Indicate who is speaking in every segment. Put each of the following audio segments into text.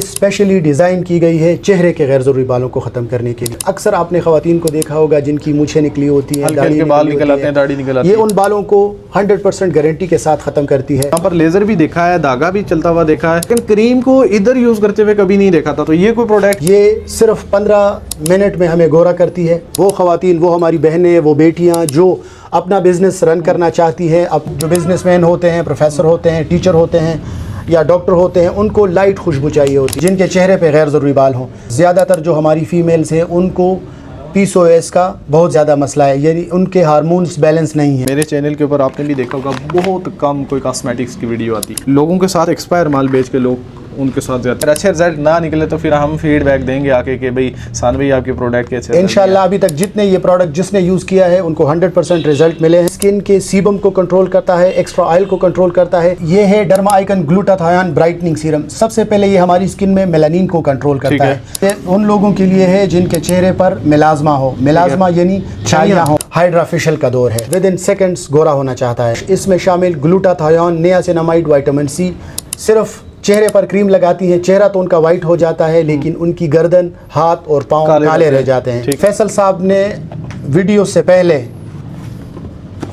Speaker 1: Specially design की गई है चेहरे के गैर ज़रूरी बालों को ख़त्म करने के लिए। अक्सर आपने ख़वातीन को देखा होगा जिनकी मूछें निकली होती हैं,
Speaker 2: हल्के बाल निकल आते हैं, दाढ़ी निकल आती है,
Speaker 1: ये उन बालों को 100% गारंटी के साथ ख़त्म करती है।
Speaker 2: यहाँ पर लेज़र भी देखा है, धागा भी चलता हुआ देखा है, लेकिन क्रीम को इधर यूज़ करते हुए कभी नहीं देखा था। तो ये कोई प्रोडक्ट,
Speaker 1: ये सिर्फ 15 मिनट में हमें गोरा करती है। वो ख़वातीन, वो हमारी बहनें, वो बेटियाँ जो अपना बिज़नेस रन करना चाहती हैं, अब जो बिज़नेसमैन होते हैं, प्रोफेसर होते हैं, टीचर होते हैं या डॉक्टर होते हैं, उनको लाइट खुशबू चाहिए होती है, जिनके चेहरे पे गैर ज़रूरी बाल हों। ज़्यादातर जो हमारी फ़ीमेल्स हैं उनको PCOS का बहुत ज़्यादा मसला है, यानी उनके हार्मोन्स बैलेंस नहीं है।
Speaker 2: मेरे चैनल के ऊपर आपने भी देखा होगा बहुत कम कोई कॉस्मेटिक्स की वीडियो आती है। लोगों के साथ एक्सपायर माल बेच के लोग उनके साथ जाते हैं। अच्छे रिजल्ट ना निकले तो फिर हम फीडबैक देंगे आके कि भाई सान भाई आपके प्रोडक्ट के अच्छे।
Speaker 1: इंशाल्लाह अभी तक जितने ये प्रोडक्ट जिसने यूज़ किया है उनको 100% रिजल्ट मिले हैं। स्किन के सीबम को कंट्रोल करता है, एक्स्ट्रा ऑयल को कंट्रोल करता है। ये है derma icon glutathione brightening serum. सबसे पहले ये हमारी स्किन में मेलानिन को कंट्रोल करता है। ये उन लोगों के लिए है जिनके चेहरे पर मेलाज़मा हो, मेलाज़मा यानी छाइयाँ हो। हाइड्रा फेशियल का दौर है, विद इन सेकेंड्स गोरा होना चाहता है। इसमें शामिल ग्लूटाथायोन, नियासिनामाइड, विटामिन C। सिर्फ चेहरे पर क्रीम लगाती हैं, चेहरा तो उनका वाइट हो जाता है लेकिन उनकी गर्दन, हाथ और पाँव काले रह जाते हैं। फैसल साहब ने वीडियो से पहले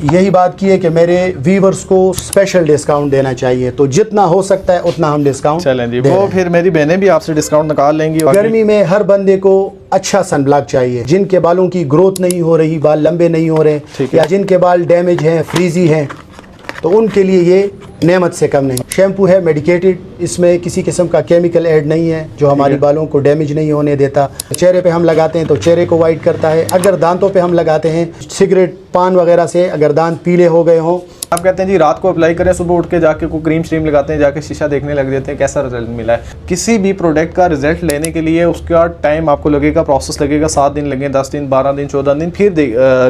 Speaker 1: यही बात की है कि मेरे व्यूवर्स को स्पेशल डिस्काउंट देना चाहिए, तो जितना हो सकता है उतना हम डिस्काउंट
Speaker 2: चलें जी। वो फिर मेरी बहनें भी आपसे डिस्काउंट निकाल लेंगी।
Speaker 1: गर्मी में हर बंदे को अच्छा सनब्लॉक चाहिए। जिनके बालों की ग्रोथ नहीं हो रही, बाल लंबे नहीं हो रहे या जिनके बाल डैमेज हैं, फ्रीजी हैं, तो उनके लिए ये नेमत से कम नहीं। शैम्पू है मेडिकेटेड, इसमें किसी किस्म का केमिकल ऐड नहीं है जो हमारी बालों को डैमेज नहीं होने देता। चेहरे पे हम लगाते हैं तो चेहरे को वाइट करता है। अगर दांतों पे हम लगाते हैं सिगरेट, पान वगैरह से अगर दांत पीले हो गए हों,
Speaker 2: आप कहते हैं जी रात को अप्लाई करें, सुबह उठ के जाके कोई क्रीम श्रीम लगाते हैं, जाके शीशा देखने लग जाते हैं कैसा रिजल्ट मिला है। किसी भी प्रोडक्ट का रिजल्ट लेने के लिए उसका टाइम आपको लगेगा, प्रोसेस लगेगा, 7 दिन लगे, 10 दिन, 12 दिन, 14 दिन, फिर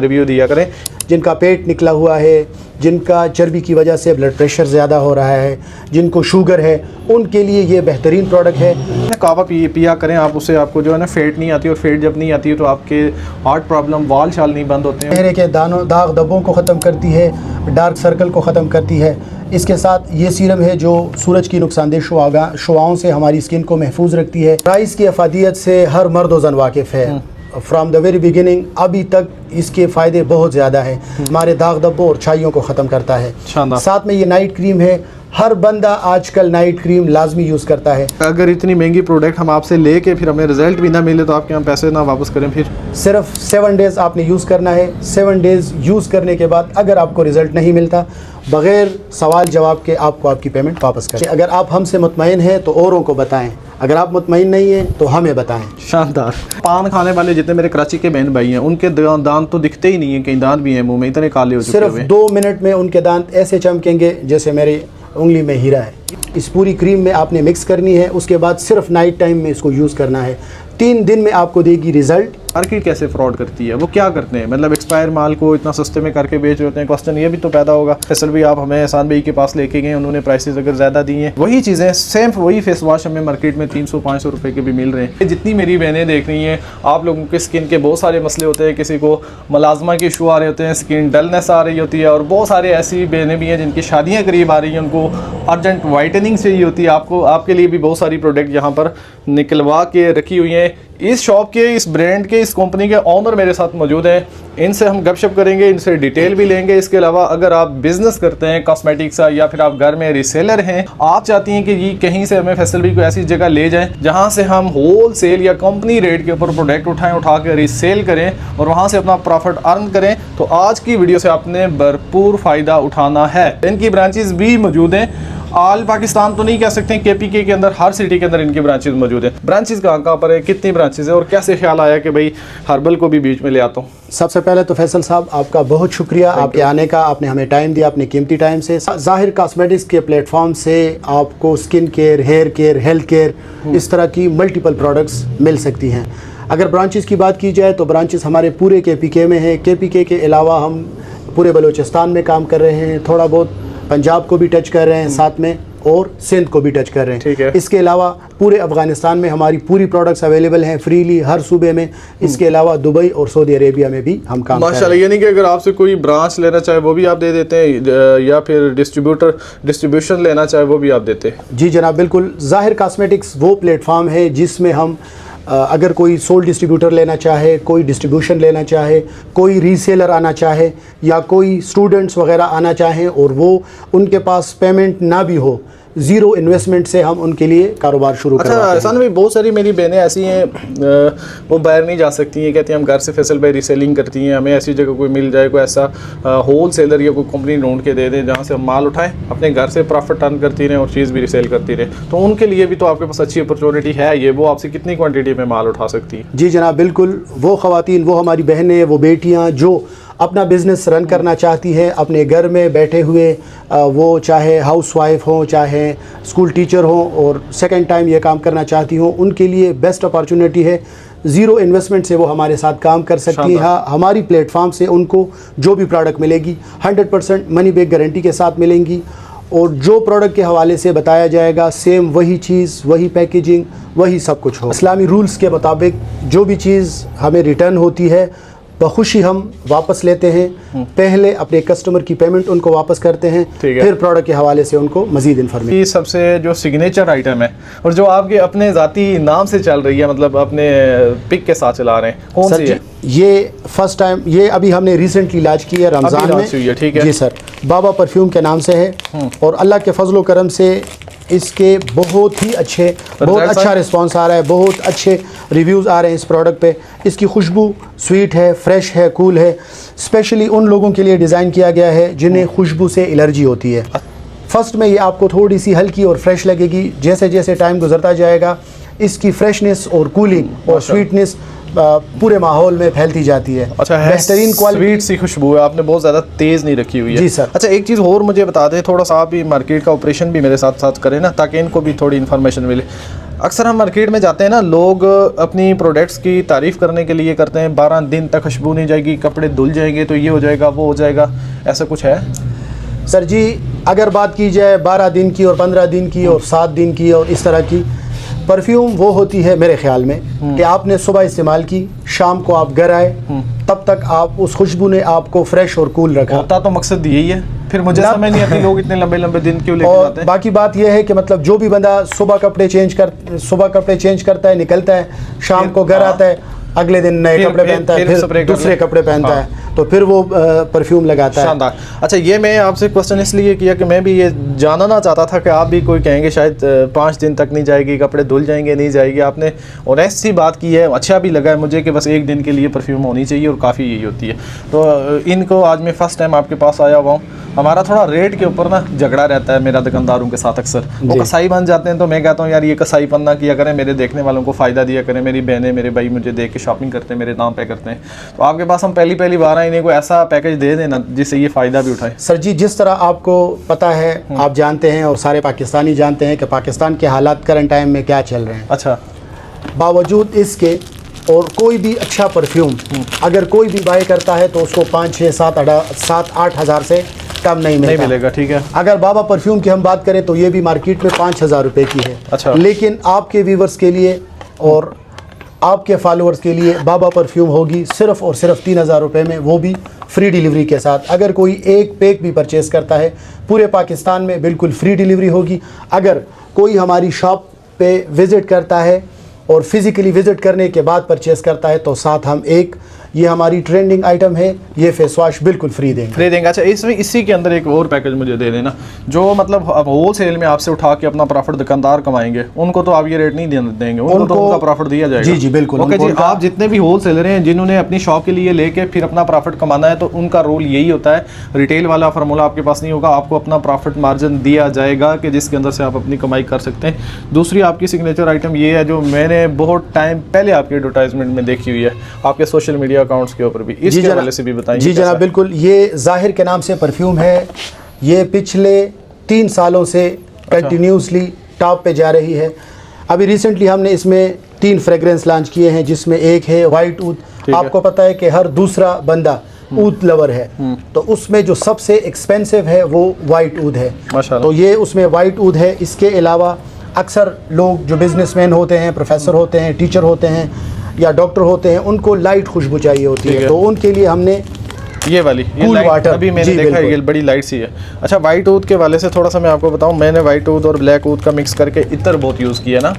Speaker 2: रिव्यू दिया करें।
Speaker 1: जिनका पेट निकला हुआ है, जिनका चर्बी की वजह से ब्लड प्रेशर ज़्यादा हो रहा है, जिनको शुगर है, उनके लिए ये बेहतरीन प्रोडक्ट है।
Speaker 2: कावा पिया करें आप, उससे आपको जो है ना फेट नहीं आती, और फेट जब नहीं आती है तो आपके हार्ट प्रॉब्लम, वाल शाल नहीं बंद होते हैं।
Speaker 1: चेहरे के दानों, दाग धब्बों को ख़त्म करती है, डार्क सर्कल को ख़त्म करती है। इसके साथ ये सीरम है जो सूरज की नुकसानदेह शुआओं से हमारी स्किन को महफूज रखती है। प्राइस की अफादियत से हर मर्द व ज़न वाकिफ़ है। फ्राम द वेरी बिगिनिंग अभी तक इसके फ़ायदे बहुत ज़्यादा हैं। हमारे दाग धब्बों और छाइयों को ख़त्म करता है। साथ में ये नाइट क्रीम है, हर बंदा आजकल नाइट क्रीम लाजमी यूज़ करता है।
Speaker 2: अगर इतनी महंगी प्रोडक्ट हम आपसे लेके फिर हमें रिजल्ट भी ना मिले तो आपके हम पैसे ना वापस करें। फिर
Speaker 1: सिर्फ 7 डेज़ आपने यूज़ करना है। 7 डेज़ यूज़ करने के बाद अगर आपको रिज़ल्ट नहीं मिलता, बग़ैर सवाल जवाब के आपको आपकी पेमेंट वापस करें। अगर आप हमसे मुतमईन हैं तो औरों को बताएं, अगर आप मुतमईन नहीं हैं तो हमें बताएं।
Speaker 2: शानदार। पान खाने वाले जितने मेरे कराची के बहन भाई हैं उनके दांत तो दिखते ही नहीं है, कहीं दांत भी हैं मुंह में, इतने काले हो चुके हैं।
Speaker 1: सिर्फ 2 मिनट में उनके दांत ऐसे चमकेंगे जैसे मेरी उंगली में हीरा है। इस पूरी क्रीम में आपने मिक्स करनी है, उसके बाद सिर्फ नाइट टाइम में इसको यूज़ करना है। 3 दिन में आपको देगी रिजल्ट।
Speaker 2: मार्केट कैसे फ्रॉड करती है, वो क्या करते हैं, मतलब एक्सपायर माल को इतना सस्ते में करके बेच रहे होते हैं। क्वेश्चन ये भी तो पैदा होगा। फैसल भी आप हमें एहसान भाई के पास लेके गए, उन्होंने प्राइसेस अगर ज़्यादा दी हैं, वही चीज़ें सेम वही फेस वॉश हमें मार्केट में 300-500 रुपये के भी मिल रहे हैं। जितनी मेरी बहनें देख रही हैं, आप लोगों के स्किन के बहुत सारे मसले होते हैं। किसी को मलाजमा के इशू आ रहे होते हैं, स्किन डलनेस आ रही होती है, और बहुत सारे ऐसी बहनें भी हैं जिनकी शादियाँ करीब आ रही हैं, उनको अर्जेंट वाइटनिंग चाहिए होती है। आपके लिए भी बहुत सारी प्रोडक्ट यहाँ पर निकलवा के रखी हुई हैं। इस शॉप के, इस ब्रांड के, इस कंपनी के ऑनर मेरे साथ मौजूद हैं। इनसे हम गपशप करेंगे, इनसे डिटेल भी लेंगे। इसके अलावा अगर आप बिजनेस करते हैं कॉस्मेटिक्स का, या फिर आप घर में रीसेलर हैं, आप चाहती हैं कि ये कहीं से हमें फैसल भी को ऐसी जगह ले जाएं जहां से हम होल सेल या कंपनी रेट के ऊपर प्रोडक्ट उठा के रीसेल करें और वहां से अपना प्रॉफिट अर्न करें, तो आज की वीडियो से आपने भरपूर फ़ायदा उठाना है। इनकी ब्रांचेस भी मौजूद हैं। ऑल पाकिस्तान तो नहीं कह सकते, KPK के अंदर हर सिटी के अंदर इनकी ब्रांचेस मौजूद हैं। ब्रांचेस कहाँ पर है, कितनी ब्रांचेस है, और कैसे ख्याल आया कि भाई हर्बल को भी बीच में ले आता हूँ?
Speaker 1: सबसे पहले तो फैसल साहब आपका बहुत शुक्रिया आपके आने का। आपने हमें टाइम दिया, अपने कीमती टाइम से। ज़ाहिर कॉस्मेटिक्स के प्लेटफॉर्म से आपको skin care, hair care, health care, इस तरह की मल्टीपल प्रोडक्ट्स मिल सकती हैं। अगर ब्रांचेस की बात की जाए तो ब्रांचेस हमारे पूरे KPK में है। KPK के अलावा हम पूरे बलूचिस्तान में काम कर रहे हैं, थोड़ा बहुत पंजाब को भी टच कर रहे हैं साथ में, और सिंध को भी टच कर रहे
Speaker 2: ठीक
Speaker 1: हैं।
Speaker 2: है।
Speaker 1: इसके अलावा पूरे अफगानिस्तान में हमारी पूरी प्रोडक्ट्स अवेलेबल हैं फ्रीली हर सूबे में। इसके अलावा दुबई और सऊदी अरेबिया में भी हम काम कर रहे हैं।
Speaker 2: माशाल्लाह, यानी कि अगर आपसे कोई ब्रांच लेना चाहे वो भी आप दे देते हैं, या फिर डिस्ट्रीब्यूशन लेना चाहे वो भी आप देते हैं?
Speaker 1: जी जनाब, बिल्कुल। ज़ाहिर कॉस्मेटिक्स वो प्लेटफॉर्म है जिसमें हम अगर कोई सोल डिस्ट्रीब्यूटर लेना चाहे, कोई डिस्ट्रीब्यूशन लेना चाहे, कोई रीसेलर आना चाहे, या कोई स्टूडेंट्स वगैरह आना चाहें और वो उनके पास पेमेंट ना भी हो, ज़ीरो इन्वेस्टमेंट से हम उनके लिए कारोबार शुरू करवाते हैं।
Speaker 2: एहसान भाई, बहुत सारी मेरी बहनें ऐसी हैं वो बाहर नहीं जा सकती हैं, कहती हैं हम घर से फैसल भाई रीसेलिंग करती हैं, हमें ऐसी जगह कोई मिल जाए, कोई ऐसा होल सेलर या कोई कंपनी ढूंढ के दे दें जहाँ से हम माल उठाएं, अपने घर से प्रॉफिट अर्न करती रहें और चीज़ भी रीसेल करती रहें। तो उनके लिए भी तो आपके पास अच्छी अपॉर्चुनिटी है, ये वो आपसे कितनी क्वान्टिटी में माल उठा सकती है?
Speaker 1: जी जनाब, बिल्कुल। वो ख़वातीन, वो हमारी बहनें, वो बेटियाँ जो अपना बिज़नेस रन करना चाहती हैं अपने घर में बैठे हुए, वो चाहे हाउस वाइफ हों, चाहे स्कूल टीचर हों और सेकंड टाइम ये काम करना चाहती हों, उनके लिए बेस्ट अपॉर्चुनिटी है। ज़ीरो इन्वेस्टमेंट से वो हमारे साथ काम कर सकती हैं। हाँ, हमारी प्लेटफॉर्म से उनको जो भी प्रोडक्ट मिलेगी 100% मनी बैक गारंटी के साथ मिलेंगी, और जो प्रोडक्ट के हवाले से बताया जाएगा सेम वही चीज़, वही पैकेजिंग, वही सब कुछ हो। इस्लामी रूल्स के मुताबिक जो भी चीज़ हमें रिटर्न होती है बखुशी हम वापस लेते हैं। पहले अपने कस्टमर की पेमेंट उनको वापस करते हैं, फिर प्रोडक्ट के हवाले से उनको मजीद इन्फॉर्मेशन।
Speaker 2: ये सबसे जो सिग्नेचर आइटम है और जो आपके अपने ज़ाती नाम से चल रही है, मतलब अपने पिक के साथ चला रहे हैं, कौन सी है?
Speaker 1: ये फर्स्ट टाइम, ये अभी हमने रिसेंटली लॉन्च की है रमज़ान में।
Speaker 2: ठीक है
Speaker 1: जी सर, बाबा परफ्यूम के नाम से है, और अल्लाह के फजलो करम से इसके बहुत ही अच्छे, बहुत अच्छा रिस्पांस आ रहा है, बहुत अच्छे रिव्यूज़ आ रहे हैं इस प्रोडक्ट पे। इसकी खुशबू स्वीट है, फ्रेश है, कूल है। स्पेशली उन लोगों के लिए डिज़ाइन किया गया है जिन्हें खुशबू से एलर्जी होती है। फर्स्ट में ये आपको थोड़ी सी हल्की और फ्रेश लगेगी, जैसे जैसे टाइम गुजरता जाएगा इसकी फ्रेशनेस और कूलिंग और स्वीटनेस पूरे माहौल में फैलती जाती है।
Speaker 2: अच्छा,
Speaker 1: बेहतरीन क्वालिटी,
Speaker 2: स्वीट सी खुशबू है, आपने बहुत ज़्यादा तेज़ नहीं रखी हुई है।
Speaker 1: जी सर।
Speaker 2: अच्छा, एक चीज़ और मुझे बता दें, थोड़ा सा आप भी मार्केट का ऑपरेशन भी मेरे साथ साथ करें ना, ताकि इनको भी थोड़ी इन्फॉर्मेशन मिले। अक्सर हम मार्केट में जाते हैं ना, लोग अपनी प्रोडक्ट्स की तारीफ़ करने के लिए करते हैं, 12 दिन तक खुशबू नहीं जाएगी, कपड़े धुल जाएंगे तो ये हो जाएगा, वो हो जाएगा, ऐसा कुछ है?
Speaker 1: सर जी, अगर बात की जाए 12 दिन की और 15 दिन की और 7 दिन की और इस तरह की, परफ्यूम वो होती है मेरे ख्याल में कि आपने सुबह इस्तेमाल की, शाम को आप घर आए, तब तक आप उस खुशबू ने आपको फ्रेश और कूल रखा।
Speaker 2: होता तो मकसद यही है, फिर मुझे समझ नहीं आती लोग इतने लंबे लंबे दिन क्यों लेके जाते हैं।
Speaker 1: बाकी बात यह है कि मतलब जो भी बंदा सुबह कपड़े चेंज करता है, निकलता है, शाम को घर आता है, अगले दिन नए कपड़े पहनता है, फिर दूसरे कपड़े पहनता है, तो फिर वो परफ्यूम लगाता है।
Speaker 2: शानदार। अच्छा, ये मैं आपसे क्वेश्चन इसलिए किया कि मैं भी ये जानना चाहता था कि आप भी कोई कहेंगे शायद 5 दिन तक नहीं जाएगी, कपड़े धुल जाएंगे, नहीं जाएगी। आपने ऑनेस्ट सी बात की है, अच्छा भी लगा है मुझे कि बस एक दिन के लिए परफ्यूम होनी चाहिए और काफ़ी यही होती है। तो इनको आज मैं फ़र्स्ट टाइम आपके पास आया हुआ हूँ। हमारा थोड़ा रेट के ऊपर ना झगड़ा रहता है मेरा दुकानदारों के साथ अक्सर। वो कसाई बन जाते हैं तो मैं कहता हूँ यार ये कसाई पन्ना किया करें, मेरे देखने वालों को फ़ायदा दिया करें, मेरी बहनें मेरे भाई मुझे देख के शॉपिंग करते हैं, मेरे नाम पे करते हैं। तो आपके पास हम पहली बार आए, इन्हें कोई ऐसा पैकेज दे देना जिससे ये फ़ायदा भी उठाए।
Speaker 1: सर जी, जिस तरह आपको पता है, आप जानते हैं और सारे पाकिस्तानी जानते हैं कि पाकिस्तान के हालात करंट टाइम में क्या चल रहे हैं।
Speaker 2: अच्छा,
Speaker 1: बावजूद इसके और कोई भी अच्छा परफ्यूम अगर कोई भी बाय करता है तो उसको 5, 6, 7, 8 हज़ार से कम नहीं
Speaker 2: मिलेगा। ठीक है।
Speaker 1: अगर बाबा परफ्यूम की हम बात करें तो ये भी मार्केट में 5,000 रुपये की है।
Speaker 2: अच्छा।
Speaker 1: लेकिन आपके व्यूवर्स के लिए और आपके फॉलोअर्स के लिए बाबा परफ्यूम होगी सिर्फ़ और सिर्फ 3,000 रुपये में, वो भी फ्री डिलीवरी के साथ। अगर कोई एक पैक भी परचेज़ करता है पूरे पाकिस्तान में बिल्कुल फ्री डिलीवरी होगी। अगर कोई हमारी शॉप पे विज़िट करता है और फिज़िकली विज़िट करने के बाद परचेज़ करता है तो साथ हम एक, ये हमारी ट्रेंडिंग आइटम है, ये फेस वॉश बिल्कुल फ्री देंगे।
Speaker 2: अच्छा, इसमें इसी के अंदर एक और पैकेज मुझे दे देना, जो मतलब होल सेल में आपसे उठा के अपना प्रॉफिट दुकानदार कमाएंगे, उनको तो आप ये रेट नहीं देंगे, उनको तो उनका प्रॉफिट दिया जाएगा।
Speaker 1: जी बिल्कुल।
Speaker 2: ओके जी, आप जितने भी होल सेलर हैं जिन्होंने अपनी शॉप के लिए लेके फिर अपना प्रॉफिट कमाना है, तो उनका रोल यही होता है। रिटेल वाला फार्मूला आपके पास नहीं होगा, आपको अपना प्रॉफिट मार्जिन दिया जाएगा कि जिसके अंदर से आप अपनी कमाई कर सकते हैं। दूसरी आपकी सिग्नेचर आइटम ये है जो मैंने बहुत टाइम पहले आपकी एडवर्टाइजमेंट में देखी हुई है, आपके सोशल मीडिया अकाउंट्स के ऊपर भी, इसके हवाले से भी बताइए।
Speaker 1: जी जनाब, बिल्कुल। ये ज़ाहिर के नाम से परफ्यूम है, ये पिछले 3 सालों से कंटिन्यूसली टॉप पे जा रही है। अभी रिसेंटली हमने इसमें 3 फ्रेग्रेंस लॉन्च किए हैं, जिसमें एक है वाइट ऊद। आपको पता है कि हर दूसरा बंदा ऊद लवर है, तो उसमें जो सबसे एक्सपेंसिव है वो वाइट ऊद है।
Speaker 2: माशाल्लाह।
Speaker 1: तो ये उसमें वाइट ऊद है। इसके अलावा अक्सर लोग जो बिजनेसमैन होते हैं, प्रोफेसर होते हैं, टीचर होते हैं या डॉक्टर होते हैं, उनको लाइट खुशबू चाहिए होती है, तो उनके लिए हमने
Speaker 2: ये वाली
Speaker 1: Cool
Speaker 2: लाइट
Speaker 1: water,
Speaker 2: अभी मैंने
Speaker 1: जी,
Speaker 2: देखा है, ये
Speaker 1: बिल्कुल।
Speaker 2: बड़ी लाइट सी है। अच्छा, वाइट ऊद के वाले से थोड़ा सा मैं आपको बताऊं, मैंने वाइट ऊद और ब्लैक ऊद का मिक्स करके इत्र बहुत यूज़ किया ना,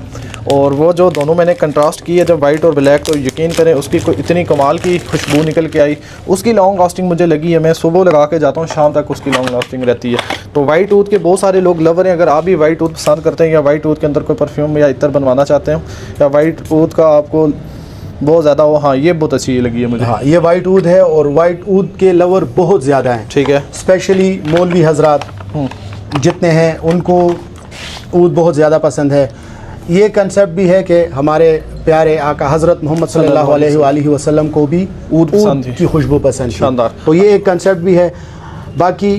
Speaker 2: और वो जो दोनों मैंने कंट्रास्ट किया जब वाइट और ब्लैक, तो यकीन करें उसकी कोई इतनी कमाल की खुशबू निकल के आई। उसकी लॉन्ग लास्टिंग मुझे लगी है, मैं सुबह लगा के जाता हूँ, शाम तक उसकी लॉन्ग लास्टिंग रहती है। तो वाइट ऊद के बहुत सारे लोग लवर हैं। अगर आप भी वाइट ऊद पसंद करते हैं या वाइट ऊद के अंदर कोई परफ्यूम या इत्र बनवाना चाहते हैं या वाइट ऊद का आपको बहुत ज़्यादा वो, हाँ ये बहुत अच्छी लगी है मुझे।
Speaker 1: हाँ, ये वाइट ऊद है और वाइट ऊद के लवर बहुत ज़्यादा हैं।
Speaker 2: ठीक है।
Speaker 1: स्पेशली मौलवी हजरात जितने हैं उनको ऊद बहुत ज़्यादा पसंद है। ये कंसेप्ट भी है कि हमारे प्यारे आका हज़रत मोहम्मद सल्लल्लाहु अलैहि वसल्लम को भी
Speaker 2: ऊद पसंद थी।
Speaker 1: की खुशबू पसंद थी।
Speaker 2: शानदार।
Speaker 1: तो ये एक कंसेप्ट भी है। बाकी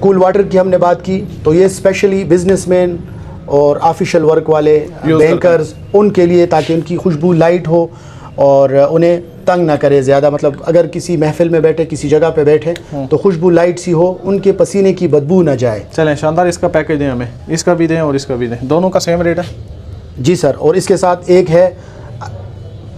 Speaker 1: कूल वाटर की हमने बात की, तो ये स्पेशली बिजनेसमैन और ऑफिशियल वर्क वाले बैंकर्स उनके लिए, ताकि उनकी खुशबू लाइट हो और उन्हें तंग ना करे ज़्यादा। मतलब अगर किसी महफिल में बैठे, किसी जगह पे बैठे, तो खुशबू लाइट सी हो, उनके पसीने की बदबू ना जाए।
Speaker 2: चलें, शानदार। इसका पैकेज दें हमें, इसका भी दें और इसका भी दें, दोनों का सेम रेट है?
Speaker 1: जी सर। और इसके साथ एक है,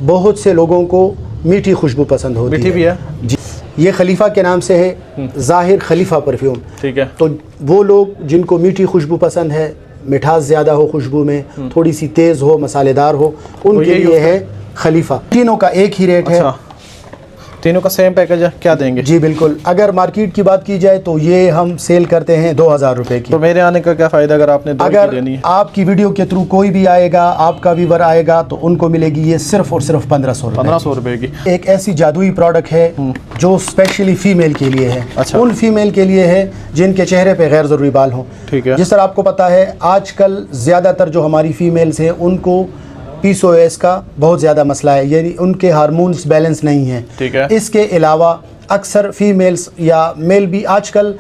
Speaker 1: बहुत से लोगों को मीठी खुशबू पसंद होती है।
Speaker 2: मीठी भी है
Speaker 1: जी। ये खलीफा के नाम से है, ज़ाहिर खलीफा परफ्यूम।
Speaker 2: ठीक है।
Speaker 1: तो वो लोग जिनको मीठी खुशबू पसंद है, मिठास ज़्यादा हो खुशबू में, थोड़ी सी तेज़ हो, मसालेदार हो, उनके लिए है खलीफा। तीनों का एक ही रेट है।
Speaker 2: अच्छा, तीनों का सेम पैकेज है? क्या देंगे?
Speaker 1: जी बिल्कुल। अगर मार्केट की बात की जाए तो ये हम सेल करते हैं 2000 रुपये की।
Speaker 2: तो मेरे आने का क्या फ़ायदा अगर आपने दो
Speaker 1: अगर
Speaker 2: की देनी है?
Speaker 1: आपकी वीडियो के थ्रू कोई भी आएगा, आपका व्यूवर आएगा, तो उनको मिलेगी ये सिर्फ और सिर्फ 1500 रुपये।
Speaker 2: 1500 रुपये की।
Speaker 1: एक ऐसी जादुई प्रोडक्ट है जो स्पेशली फीमेल के लिए है।
Speaker 2: अच्छा।
Speaker 1: उन फीमेल के लिए है जिनके चेहरे पे गैर ज़रूरी बाल हों।
Speaker 2: ठीक है।
Speaker 1: जिस तरह आपको पता है आजकल ज़्यादातर जो हमारी फीमेल्स हैं उनको PCOS का बहुत ज़्यादा मसला है, यानी उनके हार्मोन्स बैलेंस नहीं हैं।
Speaker 2: ठीक है।
Speaker 1: इसके अलावा अक्सर फीमेल्स या मेल भी आजकल